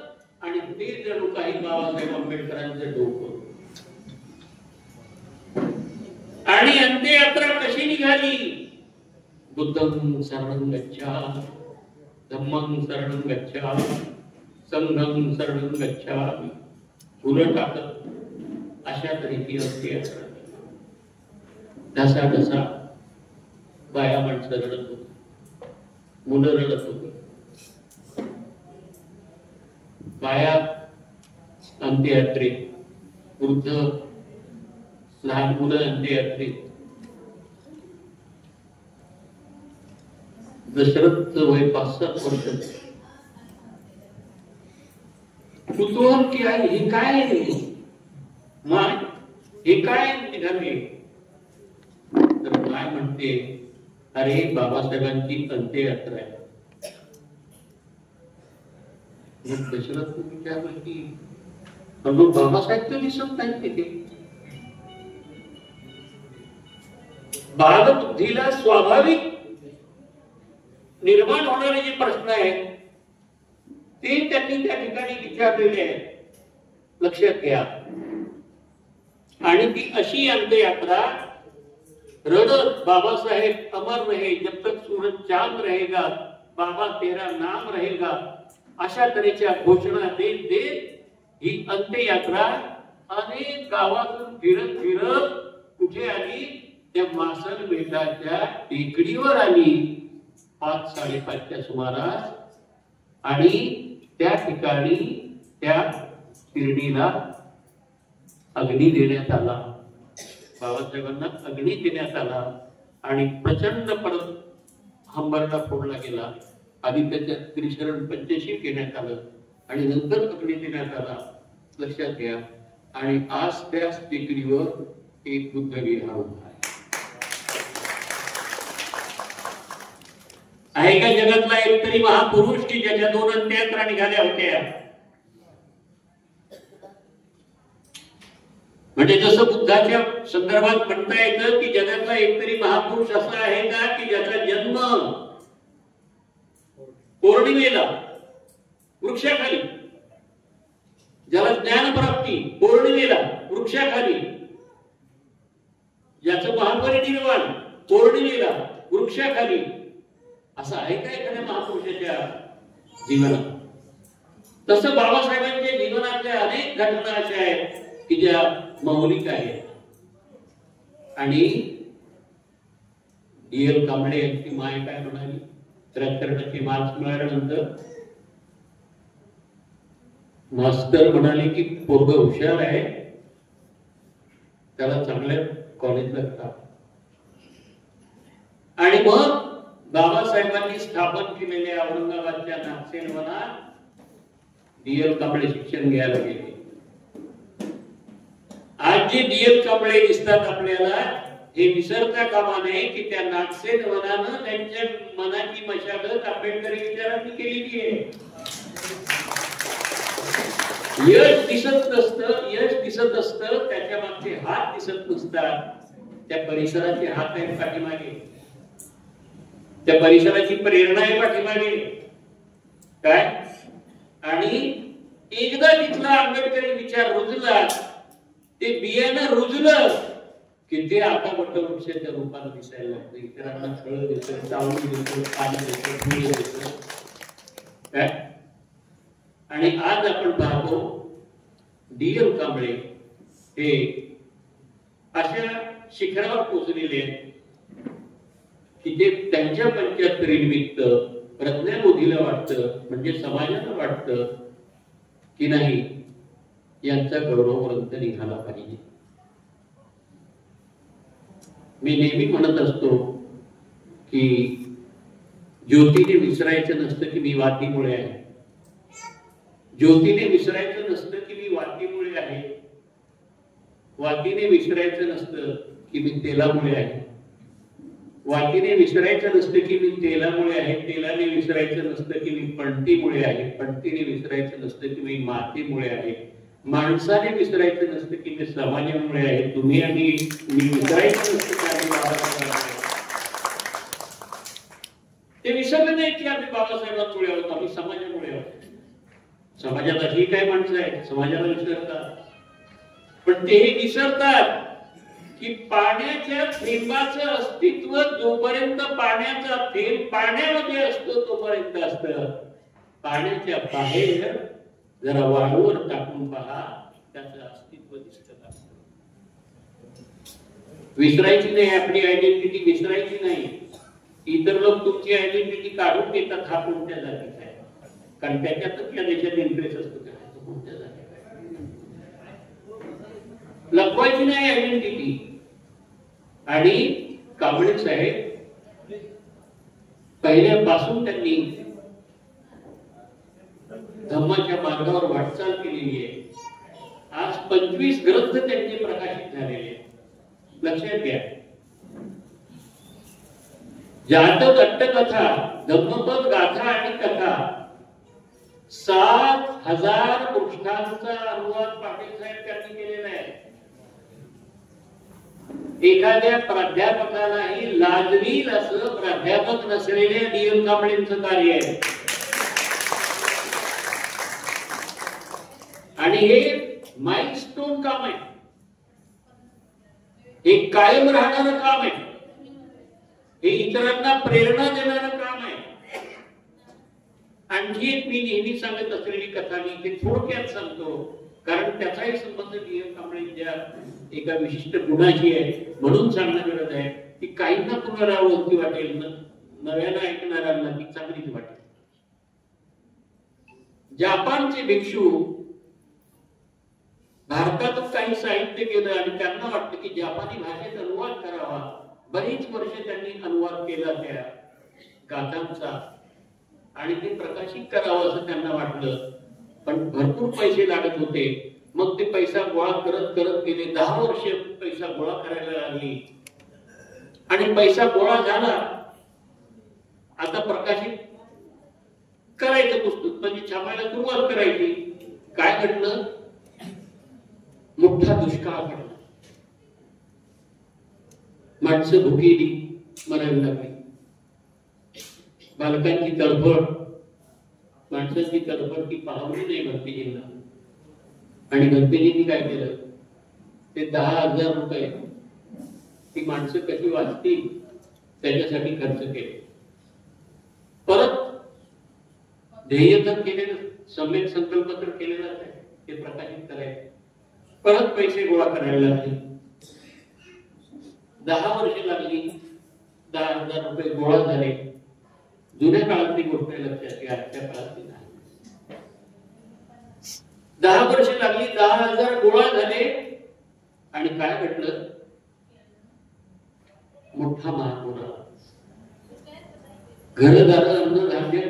Speaker 5: आणि ते जणू काही बाबासाहेब आंबेडकरांचं डोकं. आणि अंत्ययात्रा कशी निघाली? बुद्धं शरणं गच्छामि, धम्मं शरणं गच्छामि, संघं शरणं गच्छामि, फुलं टाकत अशा तऱ्हेची अंत्ययात्रा. ढसा बाया माणसं रडत होती, मुलं रडत होती. बाया अंत्ययात्रेत, वृद्ध लहान मुलं अंत्ययात्रेत. दशरथचं वय 5-7 वर्ष. कुतूहल की आहे हे काय मग हे काय निघाले? तर काय म्हणते, अरे बाबासाहेबांची अंत्ययात्रा आहे. मग दशरथ विचारलं की बाबासाहेब तर दिसत नाही तिथे. बालबुद्धीला स्वाभाविक निर्माण होणारे जे प्रश्न आहेत ते त्यांनी त्या ठिकाणी विचारलेले आहेत, लक्षात घ्या. आणि ती अशी अंत्ययात्रा, रडत बाबासाहेब अमर रहे जब तक सूरज चांद रहेगा, बाबा तेरा नाम रहेगा, अशा तऱ्हेच्या घोषणा देत देत ही अंत्ययात्रा अनेक गावातून फिरत कुठे आली? त्या मासनबेटाच्या टेकडीवर आली 5-5:30च्या सुमारास. आणि त्या ठिकाणी त्या शिर्डीला अग्नी देण्यात आला, बाबासाहेबांना अग्नी देण्यात आला आणि प्रचंड परत हंबरडा फोडला गेला. आधी त्याच्यात त्रिशरण पंचशील घेण्यात आलं आणि नंतर अग्नी देण्यात आला, लक्षात घ्या. आणि आज त्या टेकडीवर एक बुद्ध विहार उभा आहे. आहे का जगातला एकतरी महापुरुष की ज्याच्या 2 अंत्ययात्रा निघाल्या होत्या? म्हणजे जसं बुद्धाच्या संदर्भात म्हणता येतं की जगातला एकतरी महापुरुष असा आहे का की ज्याचा जन्म पौर्णिमेला वृक्षाखाली, ज्याला ज्ञानप्राप्ती पौर्णिमेला वृक्षाखाली, ज्याचं महापरिनिर्वाण पौर्णिमेला वृक्षाखाली, असं आहे का एखाद्या महापुरुषाच्या जीवनात? तसं बाबासाहेबांच्या जीवनातल्या अनेक घटना अशा आहेत की ज्या मौलिक आहेत. आणि डी.एल. कांबळे यांची माय काय म्हणाली? 73 मार्च मिळाल्यानंतर मास्तर म्हणाले की पोरग हुशार आहे, त्याला चांगल्या कॉलेजला टाक. आणि मग बाबासाहेबांनी स्थापन केलेल्या औरंगाबादच्या नागसेन वनात डी.एल. कांबळे शिक्षण घ्यायला गेले. आज जे डी.एल. कांबळे दिसतात आपल्याला, हे विसरता कामा नये की त्या नागसेन वनानं त्यांच्या मनाची मशागत आंबेडकरी विचारांनी केलेली आहे. यश दिसत असतं, त्याच्या मागचे हात दिसत नसतात. त्या परिसराचे हात आहेत पाठीमागे, त्या परिसराची प्रेरणा आहे पाठीमागे काय. आणि एकदा तिथला आंबेडकरी विचार रुजला, ते बियाणं रुजलं की ते आता वटवृक्षाच्या रूपात दिसायला लागतं. इतरांना फळं देतं, चावून देतं, पाणी देतं, फुलं देतं काय. आणि आज आपण पाहतो डी.एल. कांबळे हे अशा शिखरावर पोहोचलेले आहेत की ते त्यांच्या 75 निमित्त प्रज्ञाबोधीला वाटतं, म्हणजे समाजाला वाटतं की नाही, यांचा गौरव ग्रंथ निघाला पाहिजे. मी नेहमी म्हणत असतो की ज्योतीने विसरायचं नसतं की मी वातीमुळे आहे. ज्योतीने विसरायचं नसतं की मी वातीमुळे आहे. वातीने विसरायचं नसतं की मी तेलामुळे आहे. वातीने विसरायचं नसतं की मी तेलामुळे आहे. तेलाने विसरायचं नसतं की मी पणतीमुळे आहे. पणतीने विसरायचं नसतं की मी मातीमुळे आहे. माणसाने विसरायचं नसतं की मी समाजामुळे आहे. तुम्ही आणि मी विसरायचं नसतं की आम्ही बाबासाहेबांमुळे. ते विसरले नाही की आम्ही बाबासाहेबांमुळे आहोत, आम्ही समाजामुळे आहोत. समाजात अशी काय माणसं आहेत समाजाला विसरतात, पण तेही विसरतात की पाण्याच्या थेंबाचं अस्तित्व जोपर्यंत पाण्याचा थेंब पाण्यामध्ये असतो तोपर्यंत असतं. पाण्याच्या बाहेर जरा वाळूवर टाकून पहा, त्याचं अस्तित्व दिसत असतं. विसरायची नाही आपली आयडेंटिटी, विसरायची नाही. इतर लोक तुमची आयडेंटिटी काढून घेतात, हा कोणत्या जातीचा आहे, कारण त्याच्यातच त्या देशात इंटरेस्ट असतो. कोणत्या जातीचा आहे लपवायची नाही आयडेंटिटी. आणि कांबळे साहेब पहिल्यापासून त्यांनी धम्माच्या मार्गावर वाटचाल केलेली आहे. आज 25 ग्रंथ त्यांचे प्रकाशित झालेले आहेत. लक्षात घ्या, जातक अट्टकथा, धम्मपद गाथा आणि कथा 7,000 पृष्ठांचा अनुवाद पाटील साहेब त्यांनी केलेला आहे. एखाद्या प्राध्यापकालाही लाजवील असं प्राध्यापक नसलेल्या डी.एल. कांबळेंचं कार्य आहे. आणि हे माइलस्टोन काम आहे, हे कायम राहणारं काम आहे, हे इतरांना प्रेरणा देणारं काम आहे. आणखी एक मी नेहमी सांगत असलेली कथा मी इथे थोडक्यात सांगतो, कारण त्याचाही संबंध डी.एल. कांबळेंच्या एका विशिष्ट गुणाशी आहे, म्हणून सांगणं गरज आहे की काहींना पुनरावृत्ती वाटेल, नव्यानं ऐकणाऱ्यांना ती चांगलीच वाटेल. जपानचे भिक्षू भारतातून काही साहित्य गेलं आणि त्यांना वाटतं की जपानी भाषेत अनुवाद करावा. बरीच वर्ष त्यांनी अनुवाद केला त्या गाथांचा आणि ते प्रकाशित करावं असं त्यांना वाटलं, पण भरपूर पैसे लागत होते. मग ते पैसा गोळा करत करत गेले. 10 वर्ष पैसा गोळा करायला लागली आणि पैसा गोळा झाला आता प्रकाशित करायचं पुस्तक, म्हणजे छापायला सुरुवात करायची. काय घडलं? मोठा दुष्काळ पडला. माणसं भुकेली मरायला लागली. बालकांची तडफड, माणसांची तडफड ती पाहवली नाही भक्तीजींना. आणि भक्तीजींनी काय केलं? ते 10,000 रुपये ती माणसं कशी वाचतील त्याच्यासाठी खर्च केले. परत ध्येय तर केलेलं, सम्यक संकल्प तर केलेलाच आहे, ते प्रकाशित करायचे. परत पैसे गोळा करायला लागले. 10 वर्ष लागली. 10,000 रुपये गोळा झाले. जुन्या काळातली गोष्ट लक्षात घ्या, आजच्या काळातली नाही. 10 वर्ष लागली. 10,000 गोळा झाले. आणि काय घडलं? मोठा महापूर आला. घरदार, अन्नधान्य,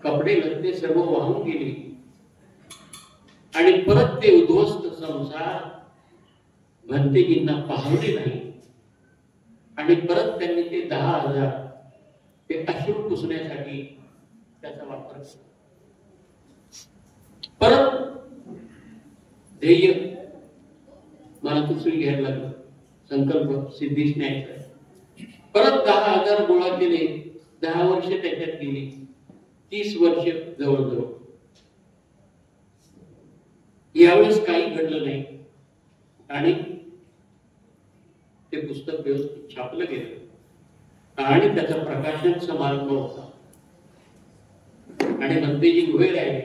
Speaker 5: कपडे लत्ते सर्व वाहून गेले. आणि परत ते उद्ध्वस्त संसार भंतेजींना पाहवले नाही. आणि परत त्यांनी ते 10,000 ते अश्रू पुसण्यासाठी त्याचा वापर केला. परत ध्येय मला दुसरी घ्यायला लागलं, संकल्प सिद्धीश न्यायचा. परत 10,000 गोळा केले. 10 वर्ष त्याच्यात गेली. 30 वर्ष जवळजवळ. यावेळेस काही घडलं नाही. आणि ते पुस्तक व्यवस्थित छापलं गेलं आणि त्याचा प्रकाशन समारंभ होता. आणि भंतेजी उभे राहिले.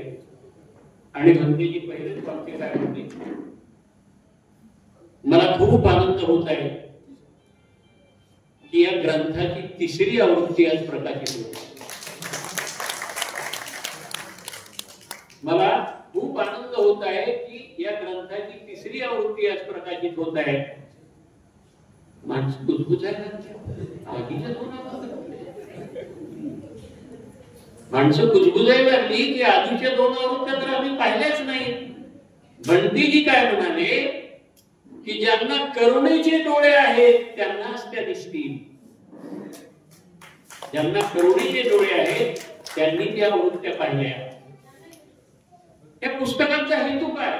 Speaker 5: आणि भंतेजी पहिलेच वाक्य काय म्हणते? मला खूप आनंद होत आहे की या ग्रंथाची 3री आवृत्ती आज प्रकाशित होते. मला खूप आनंद होत आहे की या ग्रंथाची 3री आवृत्ती आज प्रकाशित होत आहे. माणसं कुजबुजायला माणसं कुजबुजायला लागली की आधीच्या 2 आवृत्त्या तर आम्ही पाहिल्याच नाही. भंतेजी काय म्हणाले की ज्यांना करुणेचे डोळे आहेत त्यांनाच त्या दिसतील. ज्यांना करुणेचे डोळे आहेत त्यांनी त्या आवृत्त्या पाहिल्या. या पुस्तकांचा हेतू काय?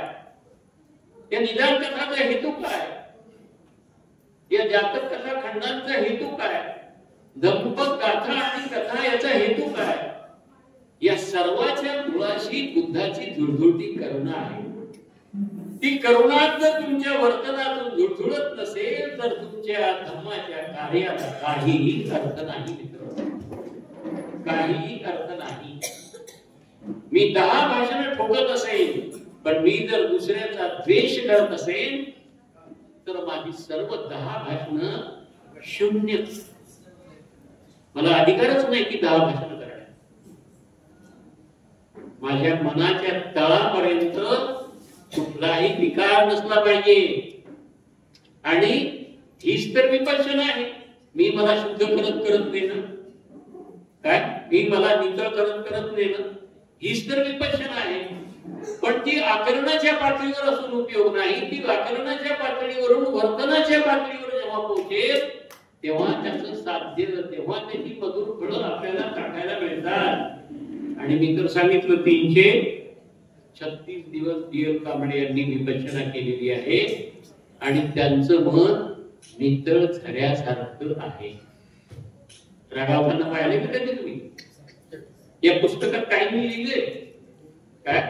Speaker 5: या निदान कथाचा हेतू काय? या जातक कथा खंडांचा हेतू काय? दंपक गाथा आणि कथा याचा हेतू काय? या सर्वाच्या मुळाशी बुद्धाची धुळधुळती करुणा आहे. ती करुणा जर तुमच्या वर्तनातून धुळधुळत नसेल तर तुमच्या धर्माच्या कार्याला काहीही अर्थ नाही मित्र, काहीही अर्थ नाही. मी 10 भाषणं ठोकत असेल पण मी जर दुसऱ्याचा द्वेष करत असेल तर माझी सर्व 10 भाषणं शून्य. मला अधिकारच नाही की 10 भाषणं करायला. माझ्या मनाच्या तळापर्यंत कुठलाही विकार नसला पाहिजे. आणि हीच तर विपश्यना आहे. मी मला शुद्ध करत नेणं, काय मी मला नितळ करत नेणं, हीच तर विपश्यना आहे. पण ती आकरणाच्या पातळीवर असून उपयोग नाही. ती आकरणाच्या पातळीवरून वर्तनाच्या पातळीवर जेव्हा पोहोचेल तेव्हा त्याचं साध्य, तेव्हा त्याची मधुर फळं आपल्याला टाकायला मिळतात. आणि मी तर सांगितलं 336 दिवस डी.एल. कांबळे यांनी विपश्यना केलेली आहे आणि त्यांचं मन नितळ झऱ्यासारखं आहे. रागावताना पाहिले का कधी तुम्ही? या पुस्तकात काही मी लिहिले काय?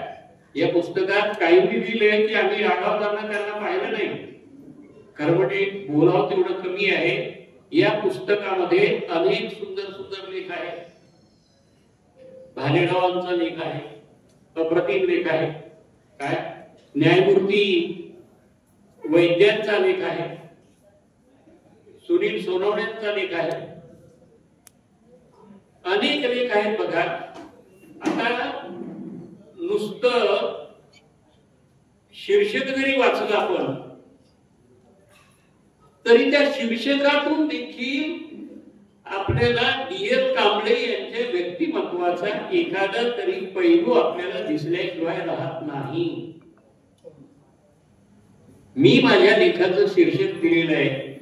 Speaker 5: या पुस्तकात काही मी लिहिले की आम्ही रागावताना त्यांना पाहिलं नाही. खरं म्हणजे बोलावं तेवढं कमी आहे. या पुस्तकामध्ये अनेक सुंदर सुंदर लेख आहेत. भालेरावांचा लेख आहे, अप्रतिम लेख आहे. काय न्यायमूर्ती वैद्यांचा लेख आहे, सुनील सोनवणेंचा लेख आहे, अनेक लेख आहेत. बघा आता नुसतं शीर्षक जरी वाचलं आपण तरी त्या शीर्षकातून देखील आपल्याला डी.एल. कांबळे यांच्या व्यक्तिमत्वाचा एखादा तरी पैलू आपल्याला दिसल्याशिवाय राहत नाही. मी माझ्या लेखाचं शीर्षक दिलेलं आहे,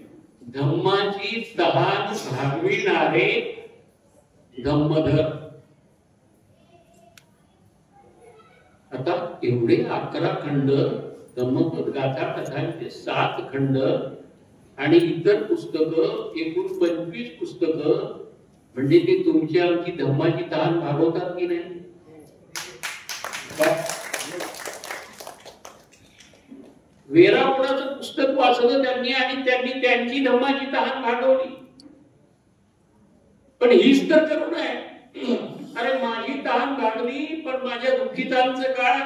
Speaker 5: धम्माची तहान भागविणारे धम्मधर. आता एवढे 11 खंड, धम्मपद गाथा कथांचे 7 खंड आणि इतर पुस्तकं एकूण 25 पुस्तकं, म्हणजे ते तुमची आमची धम्माची तहान भागवतात की नाही? वेरावळाचं पुस्तक वाचलं त्यांनी आणि त्यांनी त्यांची धम्माची तहान भागवली. पण हीच तर करू नये. अरे माझी तहान भागली, पण माझ्या दुःखितांचं काय?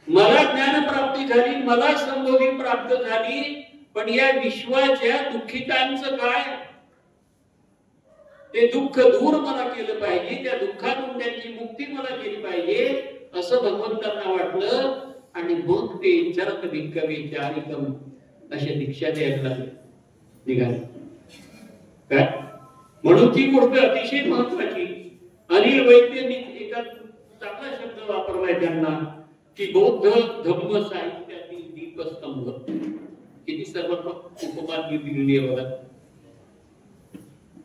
Speaker 5: मला ज्ञान प्राप्ती झाली, मला संबोधी प्राप्त झाली, पण या विश्वाच्या दुःखितांचं काय? ते दुःख दूर मला केलं पाहिजे, त्या दुःखातून त्यांची मुक्ती मला केली पाहिजे असं भगवंतांना वाटलं. आणि मग ते चरक भिक्कवे चारिकम अशा दीक्षा द्यायला निघाले. काय म्हणून ती गोष्ट अतिशय महत्वाची. अनिल वैद्यांनी एका चांगला शब्द वापरलाय त्यांना की बौद्ध धम्म साहित्यातील दीपस्तंभ. किती सर्व उपमा दिलेली आहे बघा.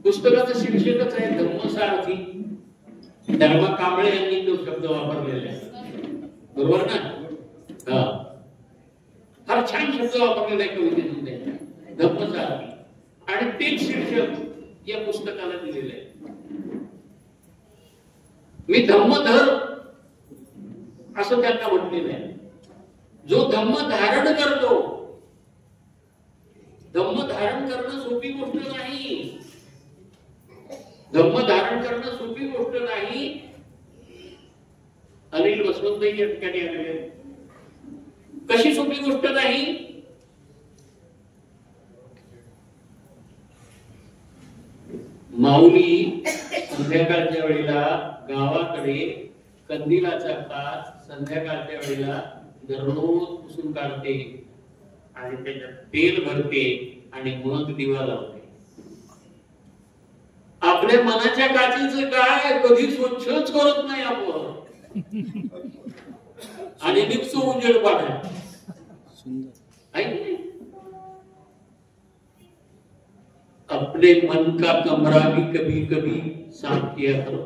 Speaker 5: पुस्तकाचं शीर्षकच आहे धम्मसारथी. धर्मा कांबळे यांनी तो शब्द वापरलेला आहे, बरोबर ना? हा, फार छान शब्द वापरलेला आहे कवितेतून त्यांच्या, धम्मसारथी. आणि तेच शीर्षक या पुस्तकाला दिलेलं आहे. मी धम्मधर असं त्यांना म्हटलेलं आहे. जो धम्म धारण करतो, धम्म धारण करणं सोपी गोष्ट नाही. धम्म धारण करणं सोपी गोष्ट नाही. अनिल वसवंत या ठिकाणी आलेले. कशी सोपी गोष्ट नाही? माऊली संध्याकाळच्या वेळेला गावाकडे कंदिलाचा काच संध्याकाळच्या वेळेला दररोज पुसून काढते आणि त्याच्यात तेल भरते आणि मग दिवा लावते. आपल्या मनाच्या काचेचं काय? कधी स्वच्छच करत नाही आपण आणि निघतो उजेड पाडायला. अपने मन का कमरा भी कभी कभी साफ किया करो.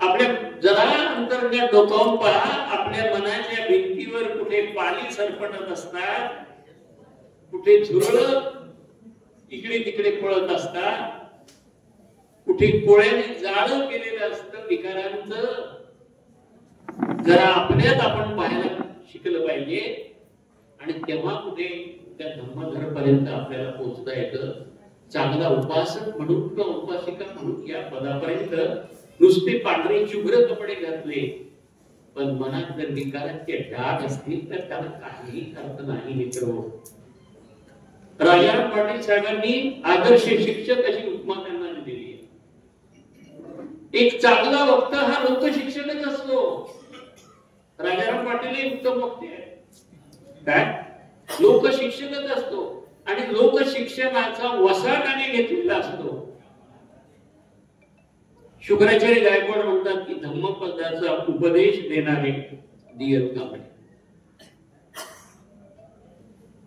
Speaker 5: आपल्या जरा अंतर्गत डोकावून पहा. आपल्या मनाच्या भिंतीवर कुठे पाली सरपटत असतात, कुठे झुरळ इकडे तिकडे पळत असतात, कुठे कोळ्याने जाळं केलेलं असतं विकारांचं. जरा आपल्यात आपण पाहायला शिकलं पाहिजे आणि तेव्हा कुठे त्या धम्मधर पर्यंत आपल्याला पोहोचता येतं. चांगला उपासक म्हणून किंवा उपासिका म्हणून या पदापर्यंत नुसते पांढरे शुभ्र कपडे घातले पण मनात जर विकाराचे डाग असतील तर त्याला काहीही अर्थ नाही. मित्र, राजाराम पाटील साहेबांनी आदर्श शिक्षक अशी उपमा त्यांना दिलेली आहे. एक चांगला वक्ता हा लोकशिक्षकच असतो. राजाराम पाटील हे उत्तम वक्ते आहेत. काय? लोकशिक्षकच असतो आणि लोकशिक्षणाचा वसा त्याने घेतलेला असतो. शुक्राचार्य गायकवाड म्हणतात की धम्मपदाचा उपदेश देणारे दियर कांबळे.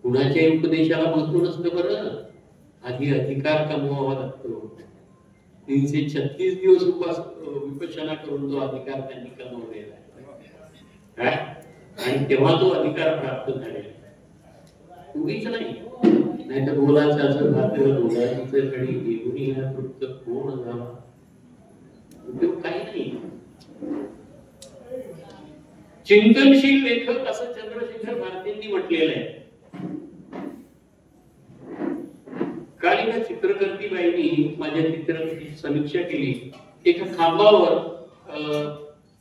Speaker 5: कुणाच्या उपदेशाला महत्व नसतं बरं. आधी अधिकार कमवावा लागतो. 336 दिवस विपश्यना करून तो अधिकार त्यांनी कमवलेला आहे आणि तेव्हा तो अधिकार प्राप्त झालेला. उगीच नाही. नाहीतर बोलायचं असं घातलं बोलायचं कडी घेऊन या तृप्त कोण झाला उपयोग काही नाही. चिंतनशील लेखक असं चंद्रशेखर भारतींनी म्हटलेलं आहे. काल एका चित्रकर्ती बाईंनी माझ्या चित्राची समीक्षा केली. एका खांबावर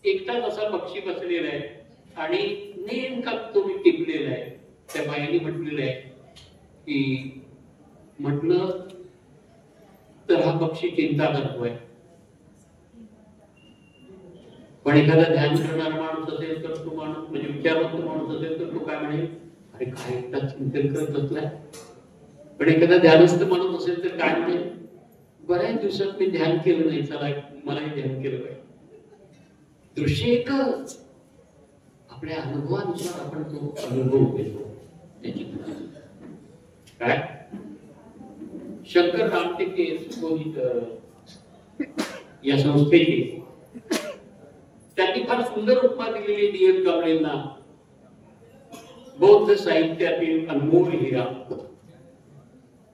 Speaker 5: एकटाच असा पक्षी बसलेला आहे आणि नेमका तो मी टिपलेला आहे. त्या बाईंनी म्हटलेलं आहे की म्हटलं तर हा पक्षी चिंता करतोय. पण एखादा ध्यान करणारा माणूस असेल तर तो माणूस म्हणजे विचारवंत माणूस असेल तर तो काय म्हणेल, अरे काय एकटा चिंतन करत बसलाय. पण एखादा ध्यानस्थ माणूस असेल तर काय म्हणेल, बऱ्याच दिवसात मी ध्यान केलं नाही, चला मलाही ध्यान केलं पाहिजे. दृश्य एकच, आपल्या अनुभवानुसार आपण तो अनुभव घेतो. काय शंकर रामटेके या संस्थेची त्यांनी फार सुंदर उपमा दिलेली डी.एल. कांबळेंना, बौद्ध साहित्यातील अनमोल हिरा.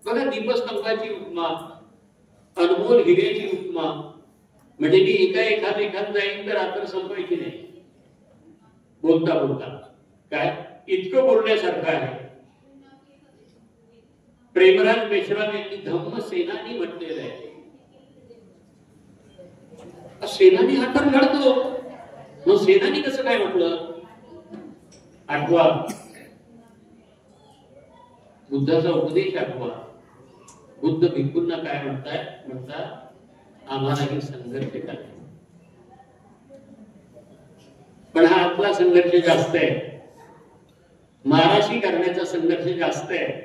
Speaker 5: बघा, दीपस्तंभाची उपमा, अनमोल हिऱ्याची उपमा, म्हणजे ती एखाद जाईन तर रात्र संपायची नाही. बोलता बोलता काय इतकं बोलण्यासारखं आहे. प्रेमराज मेश्राम यांनी धम्म सेनानी म्हटलेलं आहे. सेनानी हा तर घडतो, मग सेनानी कसं काय म्हटलं? आठवा, बुद्धाचा उपदेश आठवा. बुद्ध भिक्खूंना काय म्हणतात, आम्हालाही संघर्ष करायचा. पण हा आपला संघर्ष जास्त आहे, माराशी करण्याचा संघर्ष जास्त आहे,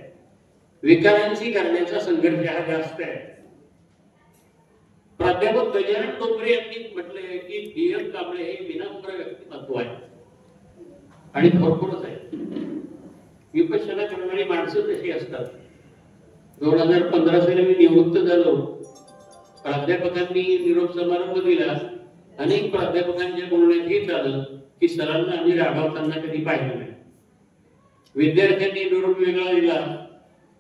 Speaker 5: विकारांशी करण्याचा संघर्ष हा जास्त आहे. प्राध्यापक गजानन डोंगरे यांनी म्हटलंय की डी.एल. कांबळे हे विनम्र व्यक्तिमत्व आहे आणि भरपूरच आहे. विपश्यना करणारी माणसं तशी असतात. 2015 साली मी निवृत्त झालो. प्राध्यापकांनी निरोप समारंभ दिला. अनेक प्राध्यापकांच्या बोलण्यात हेच आलं की सरांना आम्ही रागावताना कधी पाहिलं नाही. विद्यार्थ्यांनी निरोप वेगळा दिला.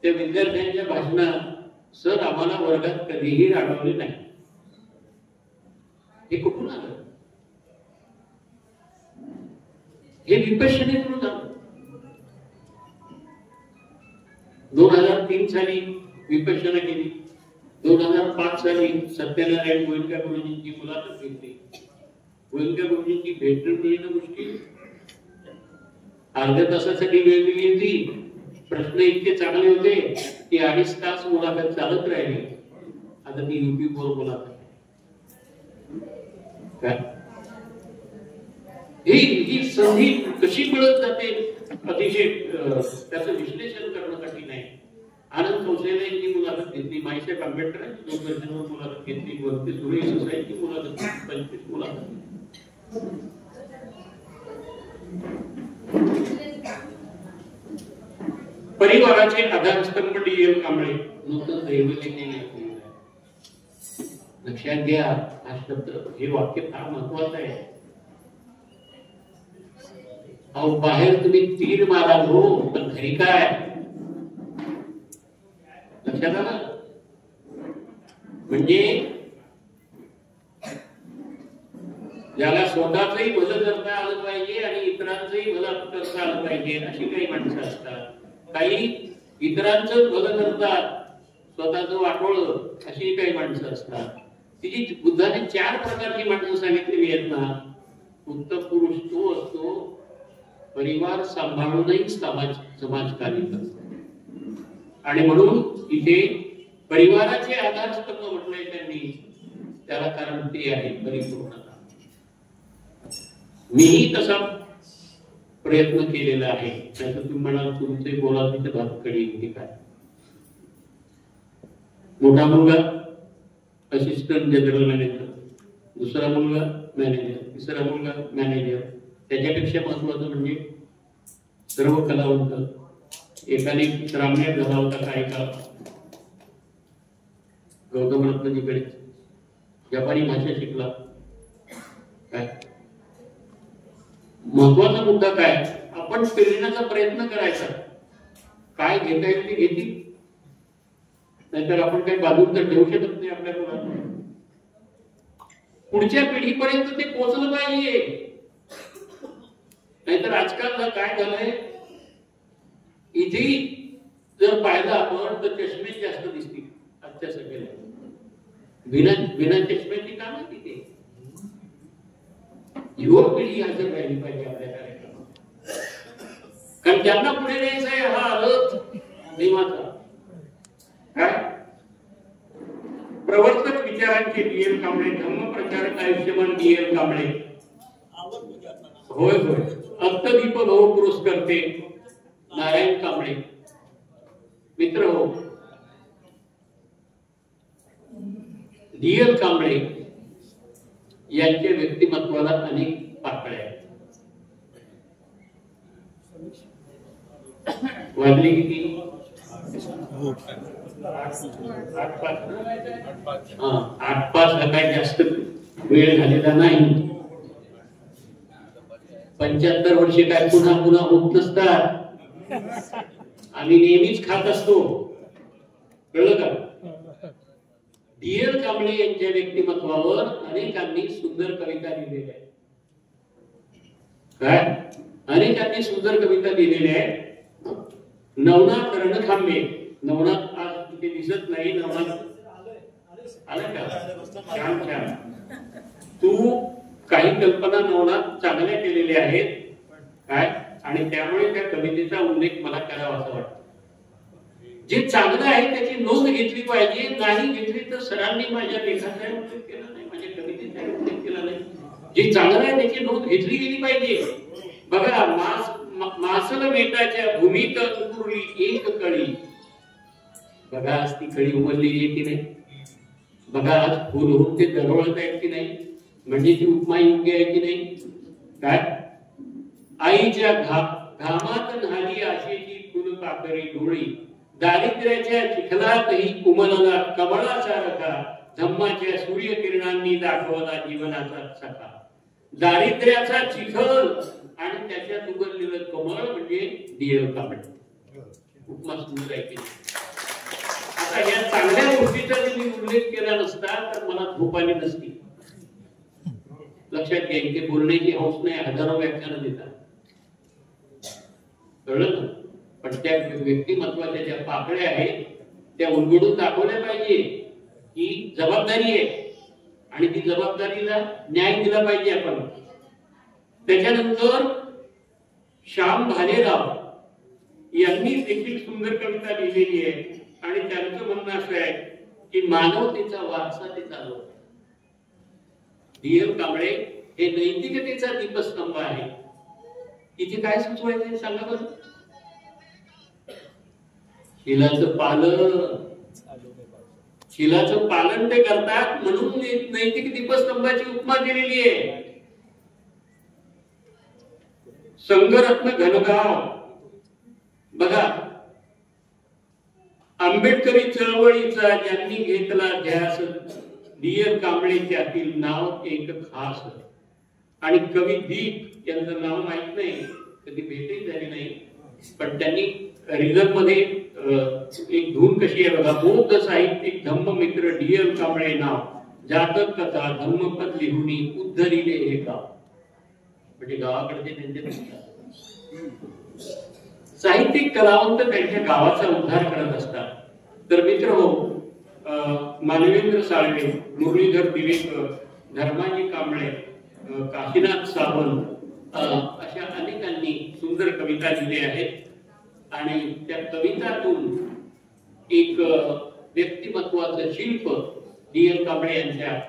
Speaker 5: त्या विद्यार्थ्यांच्या भाषणात सर आम्हाला वर्गात कधीही रागवले नाही. हे कुठून आलं? हे विपश्यनेतून झालं. 2003 साली विपश्यना केली. 2005 साली सत्यनारायण गोयंका गुरुजींची मुलाखत घेतली. गोयंका गुरुजींची भेट मिळणं मुश्किल. अर्ध्या तासासाठी वेळ दिली होती. प्रश्न इतके चांगले होते की 2.5 तास मुलाखत चालत राहिली. आता ती युट्यूबवर मुलाखत. ही संधी कशी मिळत जाते अतिशय त्याचं विश्लेषण करणं कठीण आहे. आनंद भोसले यांची मुलाखत घेतली, माईसाहेब आंबेडकरांची 2 वर्षांवर मुलाखत घेतली, वरती सुरे सोसायटीची मुलाखत, 25 मुलाखत. परिवाराचे आधारस्तंभ डी.एल. कांबळे नूतन दैवलेखनी. लक्षात घ्या, हा शब्द, हे वाक्य फार महत्वाचं आहे. अहो, बाहेर तुम्ही तीर माराल हो, पण घरी काय? लक्षात आलं? म्हणजे ज्याला स्वतःचंही भलं करता आलं पाहिजे आणि इतरांचंही भलं करता आलं पाहिजे अशी काही माणसं असतात. काही इतरांचं भलं करतात, स्वतःचं वाटोळं अशी काही माणसं असतात. तिची बुद्धाने 4 प्रकारची माणसं सांगितलेली आहेत ना. उत्तम पुरुष तो असतो परिवार सांभाळूनही समाजकार्य करतो. आणि म्हणून इथे परिवाराचे आधारस्तंभ म्हटलंय त्यांनी. त्याला कारण ते आहे परिपूर्णता. मीही तसा प्रयत्न केलेला आहे. त्याचं तुम्ही म्हणाल तुमचे बोलाचे भातकडी होती काय. मोठा मुलगा असिस्टंट जनरल मॅनेजर, दुसरा मुलगा मॅनेजर, तिसरा मुलगा मॅनेजर. त्याच्यापेक्षा महत्वाचं म्हणजे सर्व कलावंत. एकाने रामनेर झाला होता काही काळ गौतम रत्नजीकडे, जपानी भाषा शिकला. काय महत्वाचा मुद्दा काय, आपण पेरण्याचा प्रयत्न करायचा. काय घेता येईल ते घेतील, नाहीतर आपण काही बाजून तर ठेवू शकत नाही आपल्या मुलांना. पुढच्या पिढीपर्यंत ते पोहोचलं पाहिजे. नाहीतर आजकाल काय झालंय, इथे जर पाहिलं आपण तर चष्मे जास्त दिसतील आजच्या सगळ्याला. बिना चष्म्याची काम आहे तिथे. युवा पिढी हजर राहिली पाहिजे आपल्या कार्यक्रमात, कारण ज्यांना पुढे न्यायचं आहे हा आलोच देवाचा. काय प्रवर्तक विचारांचे डी.एल. कांबळे, धम्मप्रचारक आयुष्यमान डी.एल. कांबळे. होय होय, अत्तदीप भाऊ पुरस्कर्ते नारायण कांबळे. मित्र हो, डी.एल. कांबळे यांच्या व्यक्तिमत्वाला अनेक पातळ्या आहेत. वाजले किती? 8-5 हा काही जास्त वेळ झालेला नाही. 75 वर्षे काय पुन्हा पुन्हा होत नसतात. आम्ही नेहमीच खात असतो, कळलं का? डी.एल. कांबळे यांच्या व्यक्तिमत्वावर अनेकांनी सुंदर कविता लिहिलेल्या आहेत. काय? अनेकांनी सुंदर कविता लिहिलेल्या आहेत. नवनाथ रणखांबे, नवनाथ आज तिथे दिसत नाही, नवनाथ आलं का? छान छान. तू काही कल्पना नवनाथ चांगल्या केलेल्या आहेत काय, आणि त्यामुळे त्या कवितेचा उल्लेख मला करावा असं वाटतं. जे चांगलं आहे त्याची नोंद घेतली पाहिजे, नाही घेतली तर सरांनी माझ्या लेखाचा उल्लेख केला नाही, माझ्या कवितेचा उल्लेख केला नाही. जे चांगलं आहे त्याची नोंद घेतली गेली पाहिजे. बघा, मासल बेटाच्या भूमीत अंकुरली एक कळी. बघा आज ती कळी उमललेली आहे की नाही? बघा आज फुल होऊन ते दरवळत आहेत की नाही? म्हणजे ती उपमा योग्य आहे की नाही? काय? आईच्या घामात न्हाली आशेची फुल काकरी डोळी. दारिद्र्याच्या चिखलातही उमलला कमळासारखा, धम्माच्या सूर्यकिरणांनी दाखवला जीवनाचा सखा. दारिद्र्याचा चिखल आणि त्याच्यात उमललेलं कमळ म्हणजे डी.एल. कांबळे. उपमा सुंदर आहे की नाही? आता या चांगल्या गोष्टीचा जर मी उल्लेख केला नसता तर मला झोप आली नसती. लक्षात घ्या, इथे बोलण्याची हौस नाही, हजारो व्याख्यानं देतात, कळलं ना? पण त्या व्यक्तिमत्वाच्या ज्या पाकळ्या आहेत त्या उलगडून दाखवल्या पाहिजे की जबाबदारी आहे, आणि ती जबाबदारीला न्याय दिला पाहिजे आपण. त्याच्यानंतर श्याम भालेराव यांनी देखील सुंदर कविता लिहिलेली आहे, आणि त्यांचं म्हणणं असं आहे की मानवतेचा वारसा ते चालवतात. डी.एल. कांबळे हे नैतिकतेचा दीपस्तंभ आहे. इथे काय सुचवायचं सांगा बरं? शिलाचं पालन ते करतात म्हणून नैतिक दीपस्तंभाची उपमा दिलेली आहे. संघरत्न घनगाव बघा, आंबेडकरी चळवळीचा ज्यांनी घेतला ध्यास, डी.एल. कांबळे त्यातील नाव एक खास. आणि कवी दीप यांचं नाव माहित नाही, कधी भेटही झाली नाही, पण त्यांनी रिझर्व मध्ये एक धून कशी आहे बघा, बौद्ध साहित्यिक धम्ममित्र डी.एल. कांबळे नाव, जातक कथा धम्मपद लिहुनी उद्धरिले हे गाव. म्हणजे गावाकडचे त्यांचे साहित्यिक कलावंत त्यांच्या गावाचा उद्धार करत असतात. तर मित्र हो, मानवेंद्र साळवे, मुरलीधर दिवेकर, धर्माजी कांबळे, काशीनाथ सावंत अशा अनेकांनी सुंदर कविता लिहिल्या आहेत. आणि त्या कवितातून एक व्यक्तिमत्वाचं शिल्प डी.एल. कांबळे यांच्या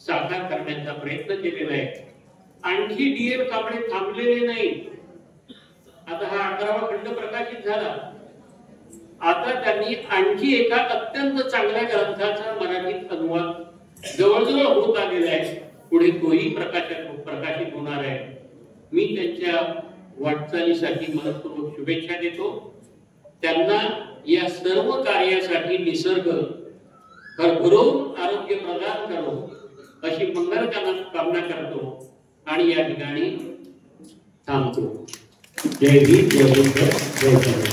Speaker 5: साकार करण्याचा प्रयत्न केलेला आहे. आणखी डी.एल. कांबळे थांबलेले नाही. आता हा 11वा खंड प्रकाशित झाला. आता त्यांनी आणखी एका अत्यंत चांगल्या ग्रंथाचा मराठीत अनुवाद जवळजवळ होत आलेला आहे. पुढे तोही प्रकाशित होणार आहे. मी त्यांच्या वाटचालीसाठी मनपूर्वक शुभेच्छा देतो. त्यांना या सर्व कार्यासाठी निसर्ग भरभरून आरोग्य प्रदान करो अशी मंगल कामना करतो आणि या ठिकाणी थांबतो. जय हिंद, जय हिंद, जय भारत.